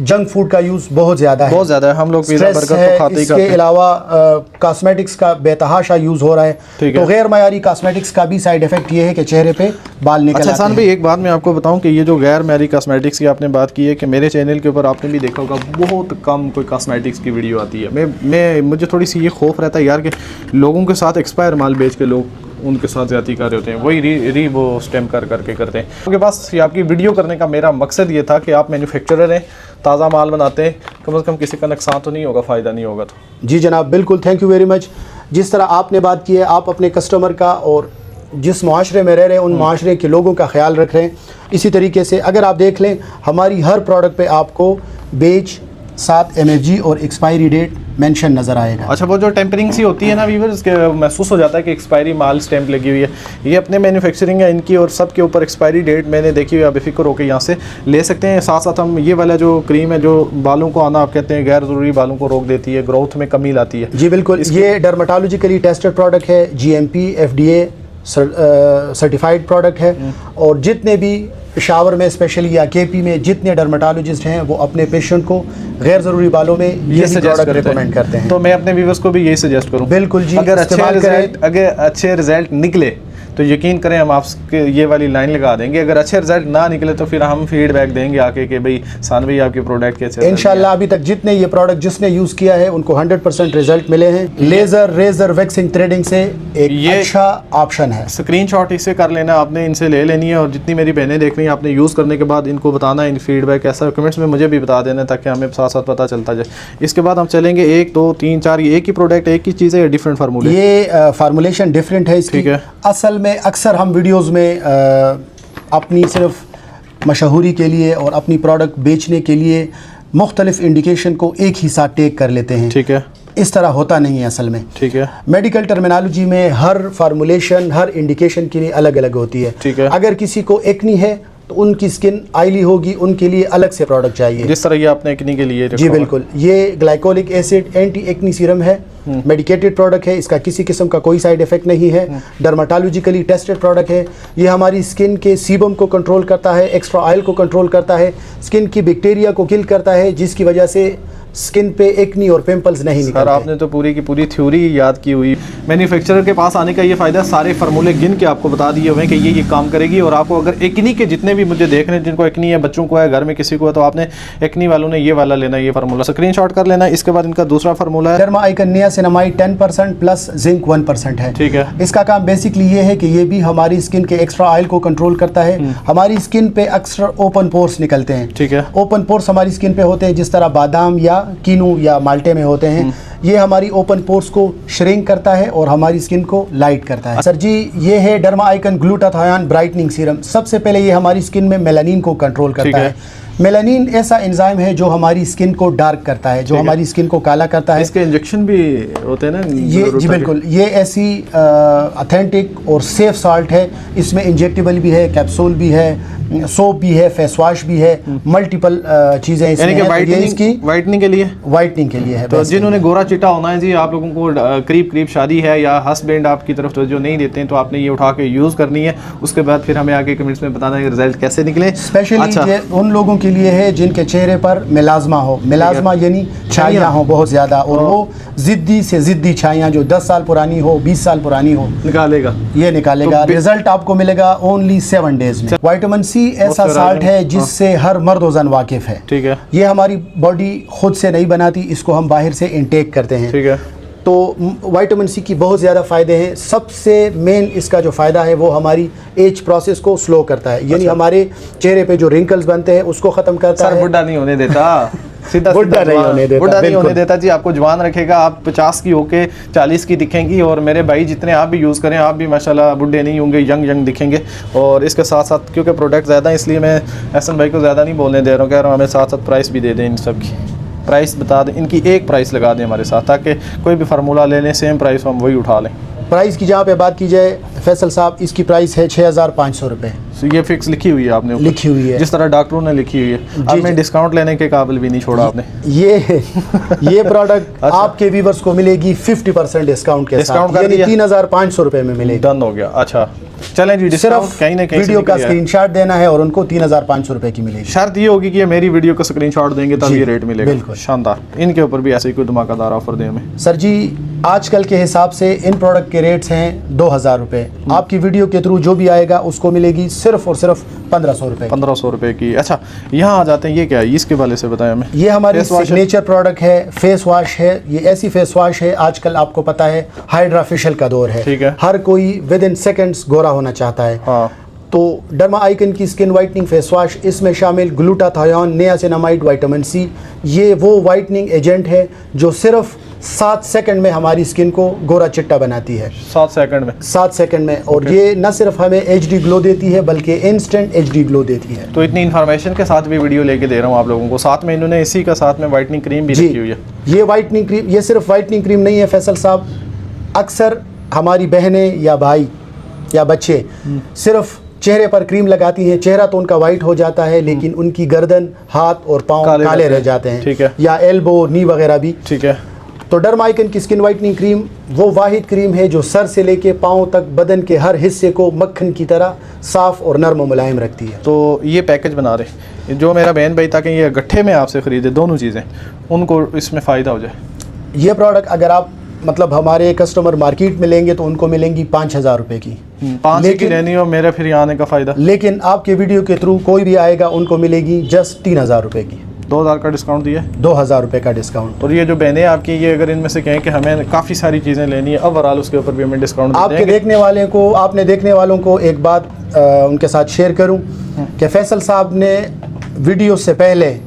Speaker 1: जंक फूड का यूज़ बहुत ज़्यादा है।
Speaker 2: बहुत ज़्यादा है। हम लोग पिज़्ज़ा
Speaker 1: स्ट्रेस
Speaker 2: बर्गर
Speaker 1: है।
Speaker 2: तो खाते ही
Speaker 1: इसके
Speaker 2: खाते हैं।
Speaker 1: अलावा कॉस्मेटिक्स का बेतहाशा यूज़ हो रहा है।
Speaker 2: ठीक
Speaker 1: तो
Speaker 2: है।
Speaker 1: गैर मयारी कॉस्मेटिक्स का भी साइड इफेक्ट ये है कि चेहरे पे बाल निकल
Speaker 2: अच्छा
Speaker 1: आते
Speaker 2: हसन
Speaker 1: हैं।
Speaker 2: भाई, एक बात मैं आपको बताऊं कि ये जो गैर मैरी कॉस्मेटिक्स की आपने बात की है, कि मेरे चैनल के ऊपर आपने भी देखा होगा बहुत कम कोई कॉस्मेटिक्स की वीडियो आती है। मुझे थोड़ी सी ये खौफ रहता है यार कि लोगों के साथ एक्सपायर माल बेच के लोग उनके साथ ज़्यादती कर रहे होते हैं, वही री वो स्टैम्प करके करते हैं। क्योंकि बस ये आपकी वीडियो करने का मेरा मकसद ये था कि आप मैन्युफैक्चरर हैं, ताज़ा माल बनाते हैं, कम से कम किसी का नुकसान तो नहीं होगा, फ़ायदा नहीं होगा। तो
Speaker 1: जी जनाब, बिल्कुल, थैंक यू वेरी मच। जिस तरह आपने बात की है, आप अपने कस्टमर का और जिस माशरे में रह रहे हैं उन माशरे के लोगों का ख्याल रख रहे हैं। इसी तरीके से अगर आप देख लें, हमारी हर प्रोडक्ट पे आपको बेच, साथ MFG और एक्सपायरी डेट मेंशन नज़र आएगा।
Speaker 2: अच्छा, वो जो टेम्परिंग सी होती है ना व्यूअर्स, के महसूस हो जाता है कि एक्सपायरी माल स्टैंप लगी हुई है। ये अपने मैन्युफैक्चरिंग है इनकी, और सब के ऊपर एक्सपायरी डेट मैंने देखी हुई है, बेफिक्र होकर यहाँ से ले सकते हैं। साथ साथ हम ये वाला जो क्रीम है जो बालों को आना आप कहते हैं गैर ज़रूरी बालों को रोक देती है, ग्रोथ में कमी लाती है।
Speaker 1: जी बिल्कुल, ये डर्माटोलॉजिकली टेस्टेड प्रोडक्ट है, GMP FDA सर्टिफाइड प्रोडक्ट है। और जितने भी शावर में स्पेशली या KP में जितने डर्माटोलॉजिस्ट हैं वो अपने पेशेंट को गैर ज़रूरी बालों में ये प्रोडक्ट रिकमेंड करते हैं।
Speaker 2: तो मैं अपने व्यूअर्स को भी यही सजेस्ट करूँ।
Speaker 1: बिल्कुल जी,
Speaker 2: अगर
Speaker 1: इस्तेमाल करें।
Speaker 2: अगर अच्छे रिजल्ट निकले तो यकीन करें हम आपके ये वाली लाइन लगा देंगे। अगर अच्छे रिजल्ट ना निकले तो फिर हम फीडबैक देंगे आके कि भाई सान भाई आपके प्रोडक्ट के अच्छे
Speaker 1: इंशाल्लाह अभी तक जितने ये प्रोडक्ट जिसने यूज़ किया है उनको 100% रिजल्ट मिले हैं। लेज़र रेजर वैक्सिंग थ्रेडिंग से एक
Speaker 2: ये
Speaker 1: अच्छा ऑप्शन है।
Speaker 2: स्क्रीनशॉट इससे कर लेना आपने, इनसे ले लेनी है, और जितनी मेरी बहनें देख रही हैं आपने यूज़ करने के बाद इनको बताना है, इन फीडबैक ऐसा कमेंट्स में मुझे भी बता देना ताकि हमें साथ साथ पता चलता जाए। इसके बाद हम चलेंगे 1 2 3 4, ये एक ही प्रोडक्ट एक ही चीज़ है या डिफरेंट फार्मूले?
Speaker 1: ये फार्मूलेशन डिफरेंट है इसकी।
Speaker 2: ठीक है।
Speaker 1: असल में अक्सर हम वीडियोस में अपनी सिर्फ मशहूरी के लिए और अपनी प्रोडक्ट बेचने के लिए मुख्तलिफ इंडिकेशन को एक ही साथ टेक कर लेते हैं।
Speaker 2: ठीक है।
Speaker 1: इस तरह होता नहीं है असल में।
Speaker 2: ठीक है।
Speaker 1: मेडिकल टर्मिनोलॉजी में हर फार्मूलेशन हर इंडिकेशन के लिए अलग अलग होती है।
Speaker 2: ठीक है।
Speaker 1: अगर किसी को एक्नी है तो उनकी स्किन आयली होगी, उनके लिए अलग से प्रोडक्ट चाहिए।
Speaker 2: जिस तरह ये आपने एक्नी के लिए
Speaker 1: जी बिल्कुल, ये glycolic acid anti acne serum है, मेडिकेटेड प्रोडक्ट है, इसका किसी किस्म का कोई साइड इफेक्ट नहीं है, डर्माटोलॉजिकली टेस्टेड प्रोडक्ट है। ये हमारी स्किन के सीबम को कंट्रोल करता है, एक्स्ट्रा ऑयल को कंट्रोल करता है, स्किन की बैक्टीरिया को किल करता है, जिसकी वजह से स्किन पे एक्नी और पिंपल्स नहीं
Speaker 2: सर
Speaker 1: निकलते।
Speaker 2: आपने तो पूरी की पूरी थ्योरी याद की हुई। मैन्युफैक्चरर के पास आने का ये फ़ायदा, सारे फार्मूले गिन के आपको बता दिए हुए हैं कि ये काम करेगी। और आपको अगर एक्नी के जितने भी मुझे देख रहे हैं जिनको एक्नी है, बच्चों को है, घर में किसी को है, तो आपने एक्नी वालों ने ये वाला लेना, ये फार्मूला स्क्रीनशॉट कर लेना। इसके बाद इनका दूसरा फार्मूला है
Speaker 1: derma icon niacinamide 10% plus zinc 1% है।
Speaker 2: ठीक है।
Speaker 1: इसका काम बेसिकली ये है कि ये भी हमारी स्किन के एक्स्ट्रा ऑयल को कंट्रोल करता है। हमारी स्किन पे अक्सर ओपन पोर्स निकलते हैं।
Speaker 2: ठीक है।
Speaker 1: ओपन पोर्स हमारी स्किन पे होते हैं जिस तरह बादाम या कीनू या माल्टे में होते हैं। ये हमारी ओपन पोर्स को श्रिंक करता है और हमारी स्किन को लाइट करता है। सर जी, ये है derma icon glutathione brightening serum. सबसे पहले ये हमारी स्किन में मेलानिन को कंट्रोल करता है। मेलानिन ऐसा एंजाइम है जो हमारी स्किन को डार्क करता है, जो हमारी स्किन को काला करता है।
Speaker 2: इसके इंजेक्शन भी होते हैं ना?
Speaker 1: ये जी बिल्कुल, ये ऐसी ऑथेंटिक और सेफ साल्ट है। इसमें इंजेक्टेबल भी है, कैप्सूल भी है, सोप भी है, फेस वॉश भी है, मल्टीपल चीज़ें इसमें हैं। तो ये इसकी
Speaker 2: वाइटनिंग के लिए
Speaker 1: है।
Speaker 2: तो जिन्होंने गोरा चिट्टा होना है जी, आप लोगों को करीब शादी है या हस्बैंड आपकी तरफ तो जो नहीं देते हैं, तो आपने ये उठा के यूज़ करनी है। उसके बाद फिर हमें आगे कमेंट्स में बताना है रिजल्ट कैसे निकले।
Speaker 1: स्पेशली ये उन लोगों के लिए है जिनके चेहरे पर मिलाजमा हो। मिलाजमा यानी छाइयाँ हो बहुत ज़्यादा, और वो ज़िद्दी से ज़िद्दी छाइयाँ जो 10 साल पुरानी हो, 20 साल पुरानी हो, ये निकालेगा। रिजल्ट आपको मिलेगा ओनली 7 डेज में। विटामिन सी ऐसा साल्ट है जिससे हर मर्द व ज़न वाकिफ है।
Speaker 2: ठीक है।
Speaker 1: ये हमारी बॉडी खुद से नहीं बनाती, इसको हम बाहर से इनटेक करते हैं।
Speaker 2: ठीक है।
Speaker 1: तो विटामिन सी की बहुत ज़्यादा फ़ायदे हैं। सबसे मेन इसका जो फ़ायदा है वो हमारी एज प्रोसेस को स्लो करता है, यानी हमारे चेहरे पे जो रिंकल्स बनते हैं उसको ख़त्म करता है।
Speaker 2: बुढ़ा नहीं होने देता सीधा
Speaker 1: बुढ़ा नहीं होने देता
Speaker 2: जी, आपको जवान रखेगा। आप 50 की होके 40 की दिखेंगी। और मेरे भाई जितने आप भी यूज़ करें, आप भी माशाल्लाह बुढ़े नहीं होंगे, यंग दिखेंगे। और इसके साथ साथ क्योंकि प्रोडक्ट ज़्यादा है, इसलिए मैं एहसन भाई को ज़्यादा नहीं बोलने दे रहा हूँ, कह रहा हूँ हमें साथ साथ प्राइस भी दे दें। इन सब की प्राइस बता दें, इनकी एक प्राइस लगा दें हमारे साथ, ताकि कोई भी फार्मूला ले लें सेम प्राइस हम वही उठा लें।
Speaker 1: प्राइस की जहाँ पे बात की जाए फैसल साहब, इसकी प्राइस है 6500 रुपये।
Speaker 2: ये फिक्स लिखी हुई है आपने ऊपर?
Speaker 1: लिखी हुई है, जिस
Speaker 2: तरह डॉक्टरों ने लिखी हुई है। अब मैं डिस्काउंट लेने के काबिल भी नहीं छोड़ा आपने।
Speaker 1: ये प्रोडक्ट आपके व्यूवर्स को मिलेगी 50% डिस्काउंट के साथ, यानी 3500 रुपये में मिलेगी।
Speaker 2: डन हो गया। अच्छा चलें जी,
Speaker 1: सिर्फ कहीं ना कहीं वीडियो का स्क्रीनशॉट देना है और उनको 3500 रुपये की मिलेगी।
Speaker 2: शर्त ये होगी कि ये मेरी वीडियो का स्क्रीनशॉट देंगे तब ये रेट मिलेगा।
Speaker 1: बिल्कुल
Speaker 2: शानदार। इनके ऊपर भी ऐसे ही कोई धमाकेदार ऑफर दें हमें।
Speaker 1: सर जी, आजकल के हिसाब से इन प्रोडक्ट के रेट्स हैं 2000 रुपये। आपकी वीडियो के थ्रू जो भी आएगा उसको मिलेगी सिर्फ और सिर्फ 1500 रुपये।
Speaker 2: 1500 रुपये की। अच्छा यहाँ आ जाते हैं, ये क्या है, इसके वाले से बताएं हमें।
Speaker 1: ये हमारी सिग्नेचर प्रोडक्ट है, फेस वॉश है। ये ऐसी फेस वॉश है, आजकल आपको पता है हाइड्रा फेशियल का दौर है।
Speaker 2: ठीक है।
Speaker 1: हर कोई विद इन सेकेंड्स गोरा होना चाहता है।
Speaker 2: हाँ।
Speaker 1: तो डर्मा आइकन की स्किन वाइटनिंग फेस वॉश, इसमें शामिल ग्लूटाथायोन, नियासिनामाइड, विटामिन सी, ये वो वाइटनिंग एजेंट है जो सिर्फ 7 सेकंड में हमारी स्किन को गोरा चिट्टा बनाती है।
Speaker 2: 7 सेकंड में?
Speaker 1: 7 सेकंड में। और ये न सिर्फ हमें HD ग्लो देती है बल्कि इंस्टेंट HD ग्लो देती है।
Speaker 2: तो इतनी इन्फॉर्मेशन के साथ भी वीडियो लेके दे रहा हूँ आप लोगों को। साथ में इन्होंने इसी का साथ में वाइटनिंग क्रीम भी रखी हुई है।
Speaker 1: ये वाइटनिंग क्रीम, ये सिर्फ वाइटनिंग क्रीम नहीं है फैसल साहब। अक्सर हमारी बहनें या भाई या बच्चे सिर्फ चेहरे पर क्रीम लगाती हैं, चेहरा तो उनका वाइट हो जाता है लेकिन उनकी गर्दन, हाथ और पाँव काले रह जाते हैं।
Speaker 2: ठीक है।
Speaker 1: या एल्बो, नी वगैरह भी।
Speaker 2: ठीक है।
Speaker 1: तो डर्मा आइकन की स्किन वाइटनिंग क्रीम वो वाहिद क्रीम है जो सर से लेके पाँव तक बदन के हर हिस्से को मक्खन की तरह साफ और नरम और मुलायम रखती है।
Speaker 2: तो ये पैकेज बना रहे जो मेरा बहन भाई, ताकि ये गट्ठे में आपसे ख़रीदे दोनों चीज़ें, उनको इसमें फ़ायदा हो जाए।
Speaker 1: ये प्रोडक्ट अगर आप मतलब हमारे कस्टमर मार्केट में लेंगे तो उनको मिलेंगी 5000 रुपये की।
Speaker 2: 5 की लेनी हो, मेरा फिर यहाँ आने का फ़ायदा।
Speaker 1: लेकिन आपके वीडियो के थ्रू कोई भी आएगा उनको मिलेगी जस्ट 3000 रुपये की।
Speaker 2: 2000 का डिस्काउंट दिया?
Speaker 1: 2000 रुपये का डिस्काउंट।
Speaker 2: और ये जो बहनें आपकी, ये अगर इनमें से कहें कि हमें काफ़ी सारी चीज़ें लेनी है, ओवरऑल उसके ऊपर भी हमें डिस्काउंट
Speaker 1: आपके देखने वालों को एक बात उनके साथ शेयर करूं कि फैसल साहब ने वीडियो से पहले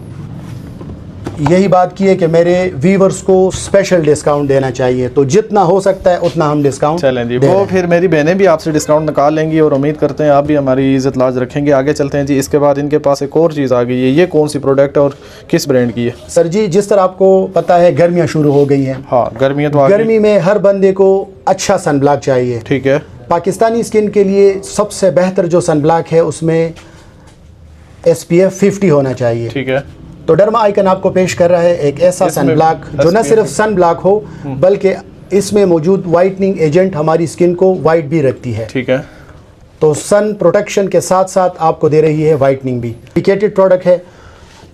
Speaker 1: यही बात की है कि मेरे व्यूवर्स को स्पेशल डिस्काउंट देना चाहिए, तो जितना हो सकता है उतना हम डिस्काउंट
Speaker 2: चलें जी। वो फिर मेरी बहनें भी आपसे डिस्काउंट निकाल लेंगी और उम्मीद करते हैं आप भी हमारी इज़्ज़त लाज रखेंगे। आगे चलते हैं जी। इसके बाद इनके पास एक और चीज़ आ गई है। ये कौन सी प्रोडक्ट है और किस ब्रांड की है?
Speaker 1: सर जी, जिस तरह आपको पता है गर्मियाँ शुरू हो गई हैं।
Speaker 2: हाँ, गर्मियाँ तो
Speaker 1: गर्मी में हर बंदे को अच्छा सनब्लॉक चाहिए।
Speaker 2: ठीक है।
Speaker 1: पाकिस्तानी स्किन के लिए सबसे बेहतर जो सनब्लॉक है उसमें SPF 50 होना चाहिए।
Speaker 2: ठीक है।
Speaker 1: तो डर्मा आइकन आपको पेश कर रहा है एक ऐसा सनब्लॉक जो न सिर्फ सनब्लॉक हो बल्कि इसमें मौजूद वाइटनिंग एजेंट हमारी स्किन को वाइट भी रखती है।
Speaker 2: ठीक है।
Speaker 1: तो सन प्रोटेक्शन के साथ साथ आपको दे रही है वाइटनिंग भी। डेडिकेटेड प्रोडक्ट है।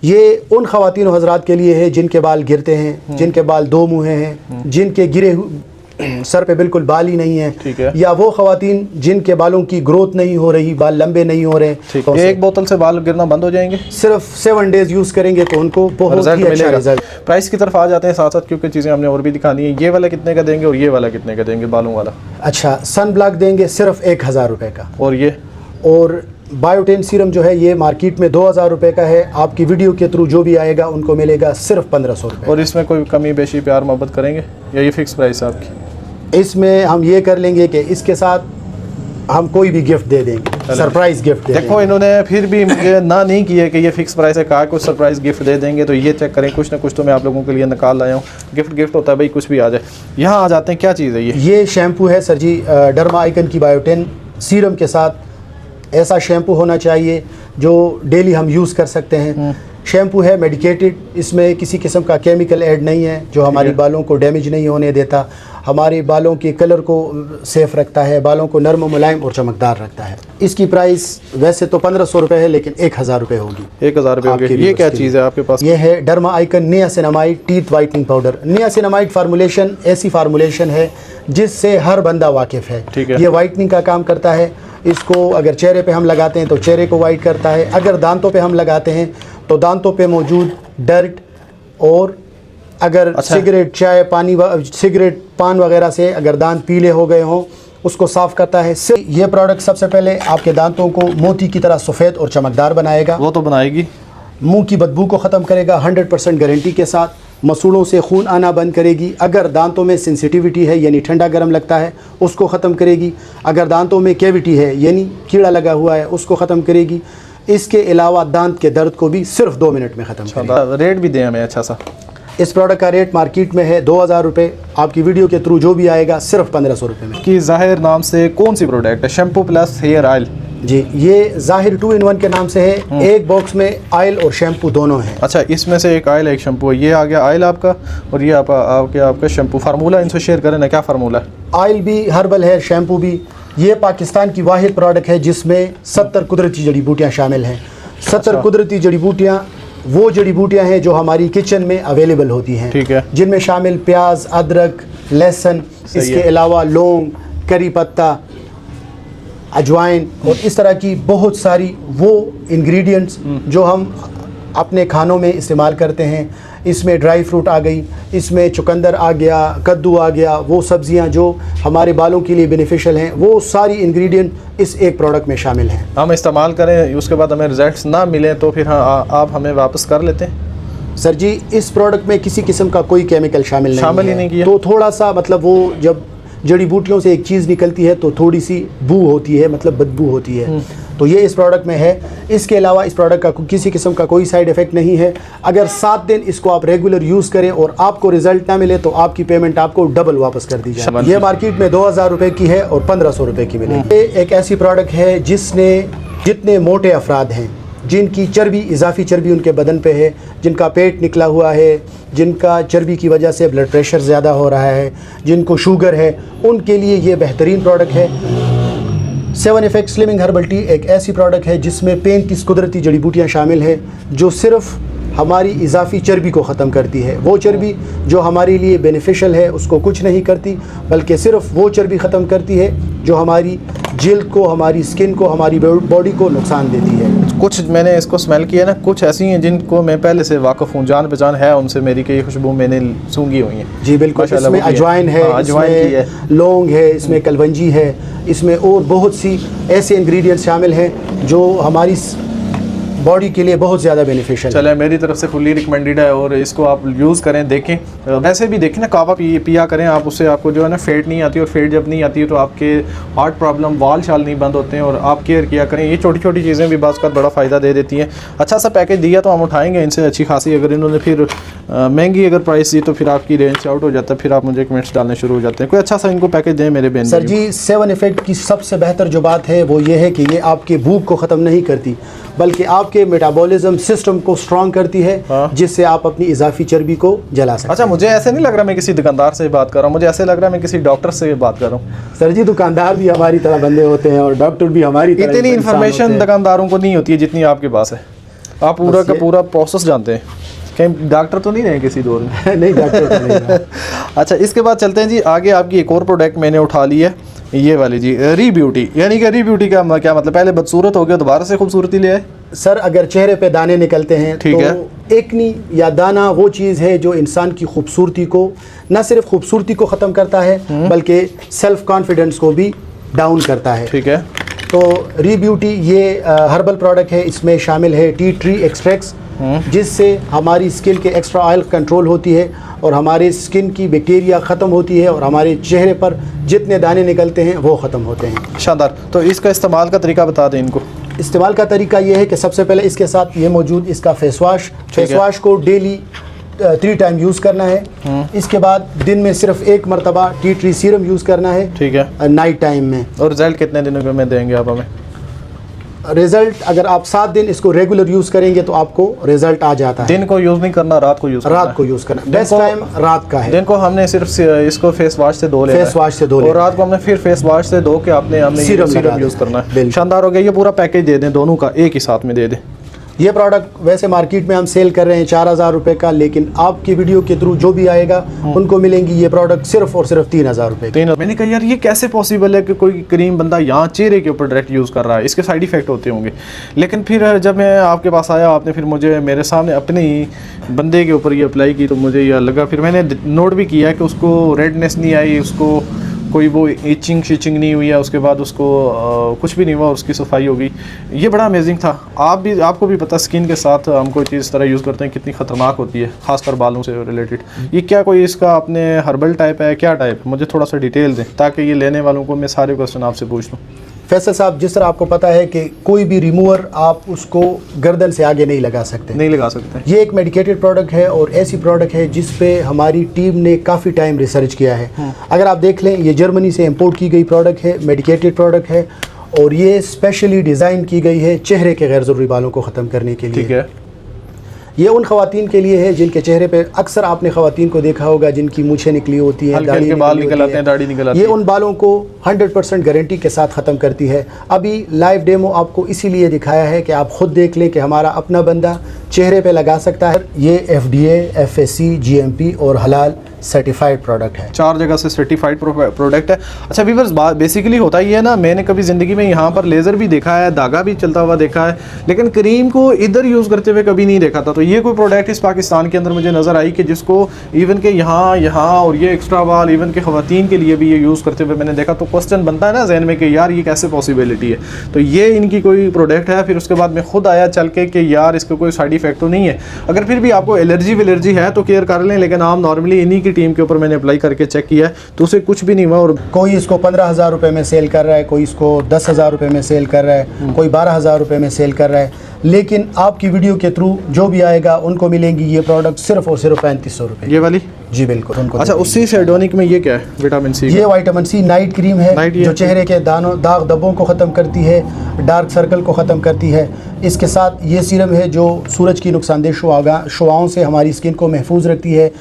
Speaker 1: ये उन ख़वातीन और हज़रात के लिए है जिनके बाल गिरते हैं, जिनके बाल दो मुँहे हैं, जिनके गिरे सर पे बिल्कुल बाल ही नहीं है,
Speaker 2: ठीक है।
Speaker 1: या वो ख़वातीन जिनके बालों की ग्रोथ नहीं हो रही, बाल लंबे नहीं हो रहे।
Speaker 2: ठीक है। एक बोतल से बाल गिरना बंद हो जाएंगे?
Speaker 1: सिर्फ 7 डेज़ यूज़ करेंगे तो उनको बहुत ही अच्छा रिजल्ट।
Speaker 2: प्राइस की तरफ आ जाते हैं साथ साथ, क्योंकि चीज़ें हमने और भी दिखानी है। ये वाला कितने का देंगे और ये वाला कितने का देंगे बालों वाला?
Speaker 1: अच्छा, सन ब्लॉक देंगे सिर्फ 1000 रुपये का।
Speaker 2: और ये
Speaker 1: और बायोटेन सीरम जो है ये मार्केट में 2000 रुपये का है। आपकी वीडियो के थ्रू जो भी आएगा उनको मिलेगा सिर्फ 1500 रुपये।
Speaker 2: और इसमें कोई कमी बेशी प्यार मोहब्बत करेंगे या ये फिक्स प्राइस है आपकी?
Speaker 1: इसमें हम ये कर लेंगे कि इसके साथ हम कोई भी गिफ्ट दे देंगे, सरप्राइज गिफ्ट दे
Speaker 2: देखो इन्होंने फिर भी मुझे ना नहीं किया कि ये फिक्स प्राइस है, कहा कुछ सरप्राइज गिफ्ट दे देंगे। तो ये चेक करें, कुछ ना कुछ तो मैं आप लोगों के लिए निकाल लाया हूँ। गिफ्ट होता है भाई, कुछ भी आ जाए। यहाँ आ जाते हैं, क्या चीज़ है
Speaker 1: ये शैम्पू है सर जी, डर्मा आइकन की बायोटेन सीरम के साथ ऐसा शैम्पू होना चाहिए जो डेली हम यूज़ कर सकते हैं। शैम्पू है मेडिकेटेड, इसमें किसी किस्म का केमिकल ऐड नहीं है जो हमारी बालों को डैमेज नहीं होने देता, हमारे बालों के कलर को सेफ रखता है, बालों को नरम मुलायम और चमकदार रखता है। इसकी प्राइस वैसे तो 1500 रुपये है, लेकिन 1000 रुपये होगी।
Speaker 2: 1000 रुपये होगी। ये क्या चीज़ है आपके पास?
Speaker 1: ये है derma icon niacinamide teeth whitening powder. Niacinamide formulation ऐसी फार्मूलेशन है जिससे हर बंदा वाकिफ़ है।
Speaker 2: ठीक है।
Speaker 1: ये वाइटनिंग का काम करता है। इसको अगर चेहरे पे हम लगाते हैं तो चेहरे को वाइट करता है, अगर दांतों पे हम लगाते हैं तो दांतों पे मौजूद डर्ट और अगर सिगरेट, चाय, पानी, सिगरेट, पान वगैरह से अगर दांत पीले हो गए हों उसको साफ़ करता है। ये प्रोडक्ट सबसे पहले आपके दांतों को मोती की तरह सफ़ेद और चमकदार बनाएगा।
Speaker 2: वो तो बनाएगी।
Speaker 1: मुंह की बदबू को ख़त्म करेगा 100% गारंटी के साथ। मसूड़ों से खून आना बंद करेगी। अगर दांतों में सेंसिटिविटी है यानी ठंडा गर्म लगता है उसको ख़त्म करेगी। अगर दांतों में कैविटी है यानी कीड़ा लगा हुआ है उसको ख़त्म करेगी। इसके अलावा दांत के दर्द को भी सिर्फ 2 मिनट में ख़त्म करेगी।
Speaker 2: रेट भी दें हमें अच्छा सा।
Speaker 1: इस प्रोडक्ट का रेट मार्केट में है 2000 रुपये। आपकी वीडियो के थ्रू जो भी आएगा सिर्फ 1500 रुपये में।
Speaker 2: कि ज़ाहिर नाम से कौन सी प्रोडक्ट है? Shampoo plus hair oil.
Speaker 1: जी, ये ज़ाहिर 2 in 1 के नाम से है। एक बॉक्स में ऑयल और शैम्पू दोनों हैं।
Speaker 2: अच्छा, इसमें से एक ऑयल एक शैम्पू है। ये आ गया ऑयल आपका और ये आपका शैम्पू। फार्मूला इनसे शेयर करें ना, क्या फार्मूला है?
Speaker 1: ऑयल भी हर्बल है, शैम्पू भी। ये पाकिस्तान की वाहिद प्रोडक्ट है जिसमें 70 कुदरती जड़ी बूटियाँ शामिल हैं। 70 कुदरती जड़ी बूटियाँ वो जड़ी बूटियाँ हैं जो हमारी किचन में अवेलेबल होती हैं।
Speaker 2: ठीक है।
Speaker 1: जिनमें शामिल प्याज, अदरक, लहसुन, इसके अलावा लौंग, करी पत्ता, अजवाइन और इस तरह की बहुत सारी वो इंग्रेडिएंट्स जो हम अपने खानों में इस्तेमाल करते हैं। इसमें ड्राई फ्रूट आ गई, इसमें चुकंदर आ गया, कद्दू आ गया, वो सब्जियां जो हमारे बालों के लिए बेनिफिशियल हैं, वो सारी इंग्रेडिएंट इस एक प्रोडक्ट में शामिल हैं।
Speaker 2: हम इस्तेमाल करें, उसके बाद हमें रिजल्ट्स ना मिले तो फिर हाँ आप हमें वापस कर लेते हैं?
Speaker 1: सर जी, इस प्रोडक्ट में किसी किस्म का कोई केमिकल शामिल
Speaker 2: ही नहीं किया।
Speaker 1: तो थोड़ा सा मतलब वो जब जड़ी बूटियों से एक चीज़ निकलती है तो थोड़ी सी बू होती है, मतलब बदबू होती है। तो ये इस प्रोडक्ट में है। इसके अलावा इस प्रोडक्ट का किसी किस्म का कोई साइड इफ़ेक्ट नहीं है। अगर 7 दिन इसको आप रेगुलर यूज़ करें और आपको रिजल्ट ना मिले तो आपकी पेमेंट आपको डबल वापस कर दी जाए। ये मार्केट में 2000 रुपये की है और 1500 रुपये की मिलेगी। ये एक ऐसी प्रोडक्ट है जिसने जितने मोटे अफराद हैं, जिनकी चर्बी, इजाफी चर्बी उनके बदन पे है, जिनका पेट निकला हुआ है, जिनका चर्बी की वजह से ब्लड प्रेशर ज़्यादा हो रहा है, जिनको शुगर है, उनके लिए ये बेहतरीन प्रोडक्ट है। 7 इफेक्ट स्लिमिंग हर्बल टी एक ऐसी प्रोडक्ट है जिसमें 35 कुदरती जड़ी बूटियाँ शामिल हैं जो सिर्फ़ हमारी इजाफी चर्बी को ख़त्म करती है। वो चर्बी जो हमारे लिए बेनिफिशियल है उसको कुछ नहीं करती, बल्कि सिर्फ वो चर्बी ख़त्म करती है जो हमारी जिल्द को, हमारी स्किन को, हमारी बॉडी को नुकसान देती है।
Speaker 2: कुछ मैंने इसको स्मेल किया ना, कुछ ऐसी हैं जिनको मैं पहले से वाकिफ़ हूँ, जान पहचान है उनसे मेरी, कि ये खुशबू मैंने सूंघी हुई है।
Speaker 1: जी बिल्कुल। इसमें अजवाइन है, इसमें लौंग है, इसमें कलवंजी है, इसमें और बहुत सी ऐसे इंग्रेडिएंट्स शामिल हैं जो हमारी बॉडी के लिए बहुत ज़्यादा बेनिफिशियल है।
Speaker 2: चले, मेरी तरफ से फुल्ली रिकमेंडेड है और इसको आप यूज़ करें, देखें। वैसे भी देखें ना, कावा पिया करें आप, उससे आपको जो है ना फेट नहीं आती, और फेट जब नहीं आती है तो आपके हार्ट प्रॉब्लम, वाल शाल नहीं बंद होते हैं, और आप केयर किया करें। ये छोटी छोटी चीज़ें भी बाज़ का बड़ा फ़ायदा दे देती हैं। अच्छा सा पैकेज दिया तो हम उठाएंगे इनसे अच्छी खासी। अगर इन्होंने फिर महंगी अगर प्राइस दी तो फिर आपकी रेंज से आउट हो जाता है, फिर आप मुझे कमेंट्स डालने शुरू हो जाते हैं। कोई अच्छा सा इनको पैकेज दें मेरे बहन।
Speaker 1: सर जी, 7 इफेक्ट की सबसे बेहतर जो बात है वो ये है कि ये आपके भूख को ख़त्म नहीं करती, बल्कि आपके मेटाबॉलिज्म सिस्टम को स्ट्रॉन्ग करती है। हाँ। जिससे आप अपनी इजाफी चर्बी को जला सकते हैं।
Speaker 2: अच्छा, मुझे ऐसे नहीं लग रहा मैं किसी दुकानदार से बात कर रहा हूँ, मुझे ऐसे लग रहा है मैं किसी डॉक्टर से बात कर रहा हूँ।
Speaker 1: सर जी, दुकानदार भी हमारी तरह बंदे होते हैं और डॉक्टर भी हमारी तरह।
Speaker 2: इतनी इन्फॉर्मेशन दुकानदारों को नहीं होती है जितनी आपके पास है। आप पूरा का पूरा प्रोसेस जानते हैं, कहीं डॉक्टर तो नहीं रहे किसी दौर में?
Speaker 1: नहीं, डॉक्टर तो नहीं है।
Speaker 2: अच्छा, इसके बाद चलते हैं जी आगे। आपकी एक और प्रोडक्ट मैंने उठा ली है, ये वाली जी, री ब्यूटी। यानी कि री ब्यूटी का क्या मतलब, पहले बदसूरत हो गया दोबारा से खूबसूरती ले आए?
Speaker 1: सर, अगर चेहरे पे दाने निकलते हैं तो एक्नी या दाना वो चीज़ है जो इंसान की खूबसूरती को, न सिर्फ खूबसूरती को ख़त्म करता है बल्कि सेल्फ कॉन्फिडेंस को भी डाउन करता है।
Speaker 2: ठीक है।
Speaker 1: तो री ब्यूटी ये हर्बल प्रोडक्ट है। इसमें शामिल है टी ट्री एक्सट्रैक्ट्स, जिससे हमारी स्किन के एक्स्ट्रा ऑयल कंट्रोल होती है और हमारे स्किन की बैक्टीरिया ख़त्म होती है और हमारे चेहरे पर जितने दाने निकलते हैं वो ख़त्म होते हैं।
Speaker 2: शानदार। तो इसका इस्तेमाल का तरीका बता दें इनको।
Speaker 1: इस्तेमाल का तरीका ये है कि सबसे पहले इसके साथ ये मौजूद इसका फेस वाश को डेली 3 टाइम यूज़ करना है। इसके बाद दिन में सिर्फ 1 मरतबा टी ट्री सीरम यूज़ करना है।
Speaker 2: ठीक है।
Speaker 1: नाइट टाइम में।
Speaker 2: और रिजल्ट कितने दिनों में देंगे आप हमें?
Speaker 1: रिजल्ट अगर आप 7 दिन इसको रेगुलर यूज़ करेंगे तो आपको रिजल्ट आ जाता है।
Speaker 2: दिन को यूज़ नहीं करना, रात को यूज़ करना?
Speaker 1: रात को यूज़ करना। बेस्ट टाइम रात का है।
Speaker 2: दिन को हमने सिर्फ इसको फेस वाश से धो लेना है।
Speaker 1: फेस वाश से धो लेना
Speaker 2: और रात को हमने फिर फेस वाश से धो के हमने सीरम यूज़ करना है। शानदार हो गया। ये पूरा पैकेज दे दें, दोनों का एक ही साथ में दे दें। ये
Speaker 1: प्रोडक्ट वैसे मार्केट में हम सेल कर रहे हैं 4000 रुपये का, लेकिन आपकी वीडियो के थ्रू जो भी आएगा उनको मिलेंगी ये प्रोडक्ट सिर्फ और सिर्फ 3000 रुपये।
Speaker 2: मैंने कहा यार ये कैसे पॉसिबल है कि कोई क्रीम बंदा यहाँ चेहरे के ऊपर डायरेक्ट यूज़ कर रहा है, इसके साइड इफेक्ट होते होंगे। लेकिन फिर जब मैं आपके पास आया, आपने फिर मुझे मेरे सामने अपने ही बंदे के ऊपर ये अप्लाई की तो मुझे यह लगा, फिर मैंने नोट भी किया कि उसको रेडनेस नहीं आई, उसको कोई वो इचिंग शिचिंग नहीं हुई है, उसके बाद उसको कुछ भी नहीं हुआ, उसकी सफाई हो गई। ये बड़ा अमेजिंग था। आपको भी पता, स्किन के साथ हम कोई चीज़ इस तरह यूज़ करते हैं कितनी ख़तरनाक होती है, खासकर बालों से रिलेटेड। ये क्या कोई इसका अपने हर्बल टाइप है, क्या टाइप? मुझे थोड़ा सा डिटेल दें ताकि ये लेने वालों को मैं सारे क्वेश्चन आपसे पूछ लूँ।
Speaker 1: फैसल साहब, जिस तरह आपको पता है कि कोई भी रिमूवर आप उसको गर्दन से आगे नहीं लगा सकते।
Speaker 2: नहीं लगा सकते।
Speaker 1: ये एक मेडिकेटेड प्रोडक्ट है और ऐसी प्रोडक्ट है जिस पे हमारी टीम ने काफ़ी टाइम रिसर्च किया है। अगर आप देख लें, ये जर्मनी से इंपोर्ट की गई प्रोडक्ट है, मेडिकेटेड प्रोडक्ट है और ये स्पेशली डिज़ाइन की गई है चेहरे के गैर ज़रूरी बालों को ख़त्म करने के लिए।
Speaker 2: ठीक है।
Speaker 1: ये उन ख़वातीन के लिए है जिनके चेहरे पे, अक्सर आपने ख़वातीन को देखा होगा जिनकी मूछें निकली होती हैं,
Speaker 2: दाढ़ी के बाल निकल आते हैं, दाढ़ी निकल आती है।
Speaker 1: ये उन बालों को 100% गारंटी के साथ ख़त्म करती है। अभी लाइव डेमो आपको इसीलिए दिखाया है कि आप ख़ुद देख लें कि हमारा अपना बंदा चेहरे पे लगा सकता है। ये FDA, FSC, GMP और हलाल सर्टिफाइड प्रोडक्ट है।
Speaker 2: 4 जगह से सर्टिफाइड प्रोडक्ट है। अच्छा व्यूअर्स, बेसिकली होता ही है ना, मैंने कभी ज़िंदगी में यहाँ पर लेज़र भी देखा है, धागा भी चलता हुआ देखा है, लेकिन क्रीम को इधर यूज़ करते हुए कभी नहीं देखा था। तो ये कोई प्रोडक्ट इस पाकिस्तान के अंदर मुझे नज़र आई कि जिसको इवन के यहाँ और ये एक्स्ट्रा बाल इवन के ख़वातीन के लिए भी ये यूज़ करते हुए मैंने देखा। तो क्वेश्चन बनता है ना जहन में कि यार ये कैसे पॉसिबिलिटी है। तो ये इनकी कोई प्रोडक्ट है। फिर उसके बाद मैं खुद आया चल के कि यार इसका कोई साइड इफेक्ट तो नहीं है। अगर फिर भी आपको एलर्जी है तो केयर कर लें, लेकिन आप नॉर्मली इन्हीं की टीम के ऊपर मैंने अप्लाई करके चेक किया है तो उसे कुछ भी नहीं हुआ। और
Speaker 1: कोई इसको 15,000 रुपये में सेल कर रहा है, कोई इसको 10,000 रुपये में सेल कर रहा है, कोई 12,000 रुपये में सेल कर रहा है, लेकिन आपकी वीडियो के थ्रू जो भी आएगा उनको मिलेंगी ये प्रोडक्ट सिर्फ और सिर्फ 3500 रुपये।
Speaker 2: ये वाली?
Speaker 1: जी बिल्कुल। उनको
Speaker 2: अच्छा, उससे सेडोनिक में ये क्या है? Vitamin C.
Speaker 1: ये विटामिन सी नाइट क्रीम है जो चेहरे के दाग धब्बों को ख़त्म करती है, डार्क सर्कल को ख़त्म करती है। इसके साथ ये सीरम है जो सूरज की नुकसानदेह शुआओं से हमारी स्किन को महफूज रखती है।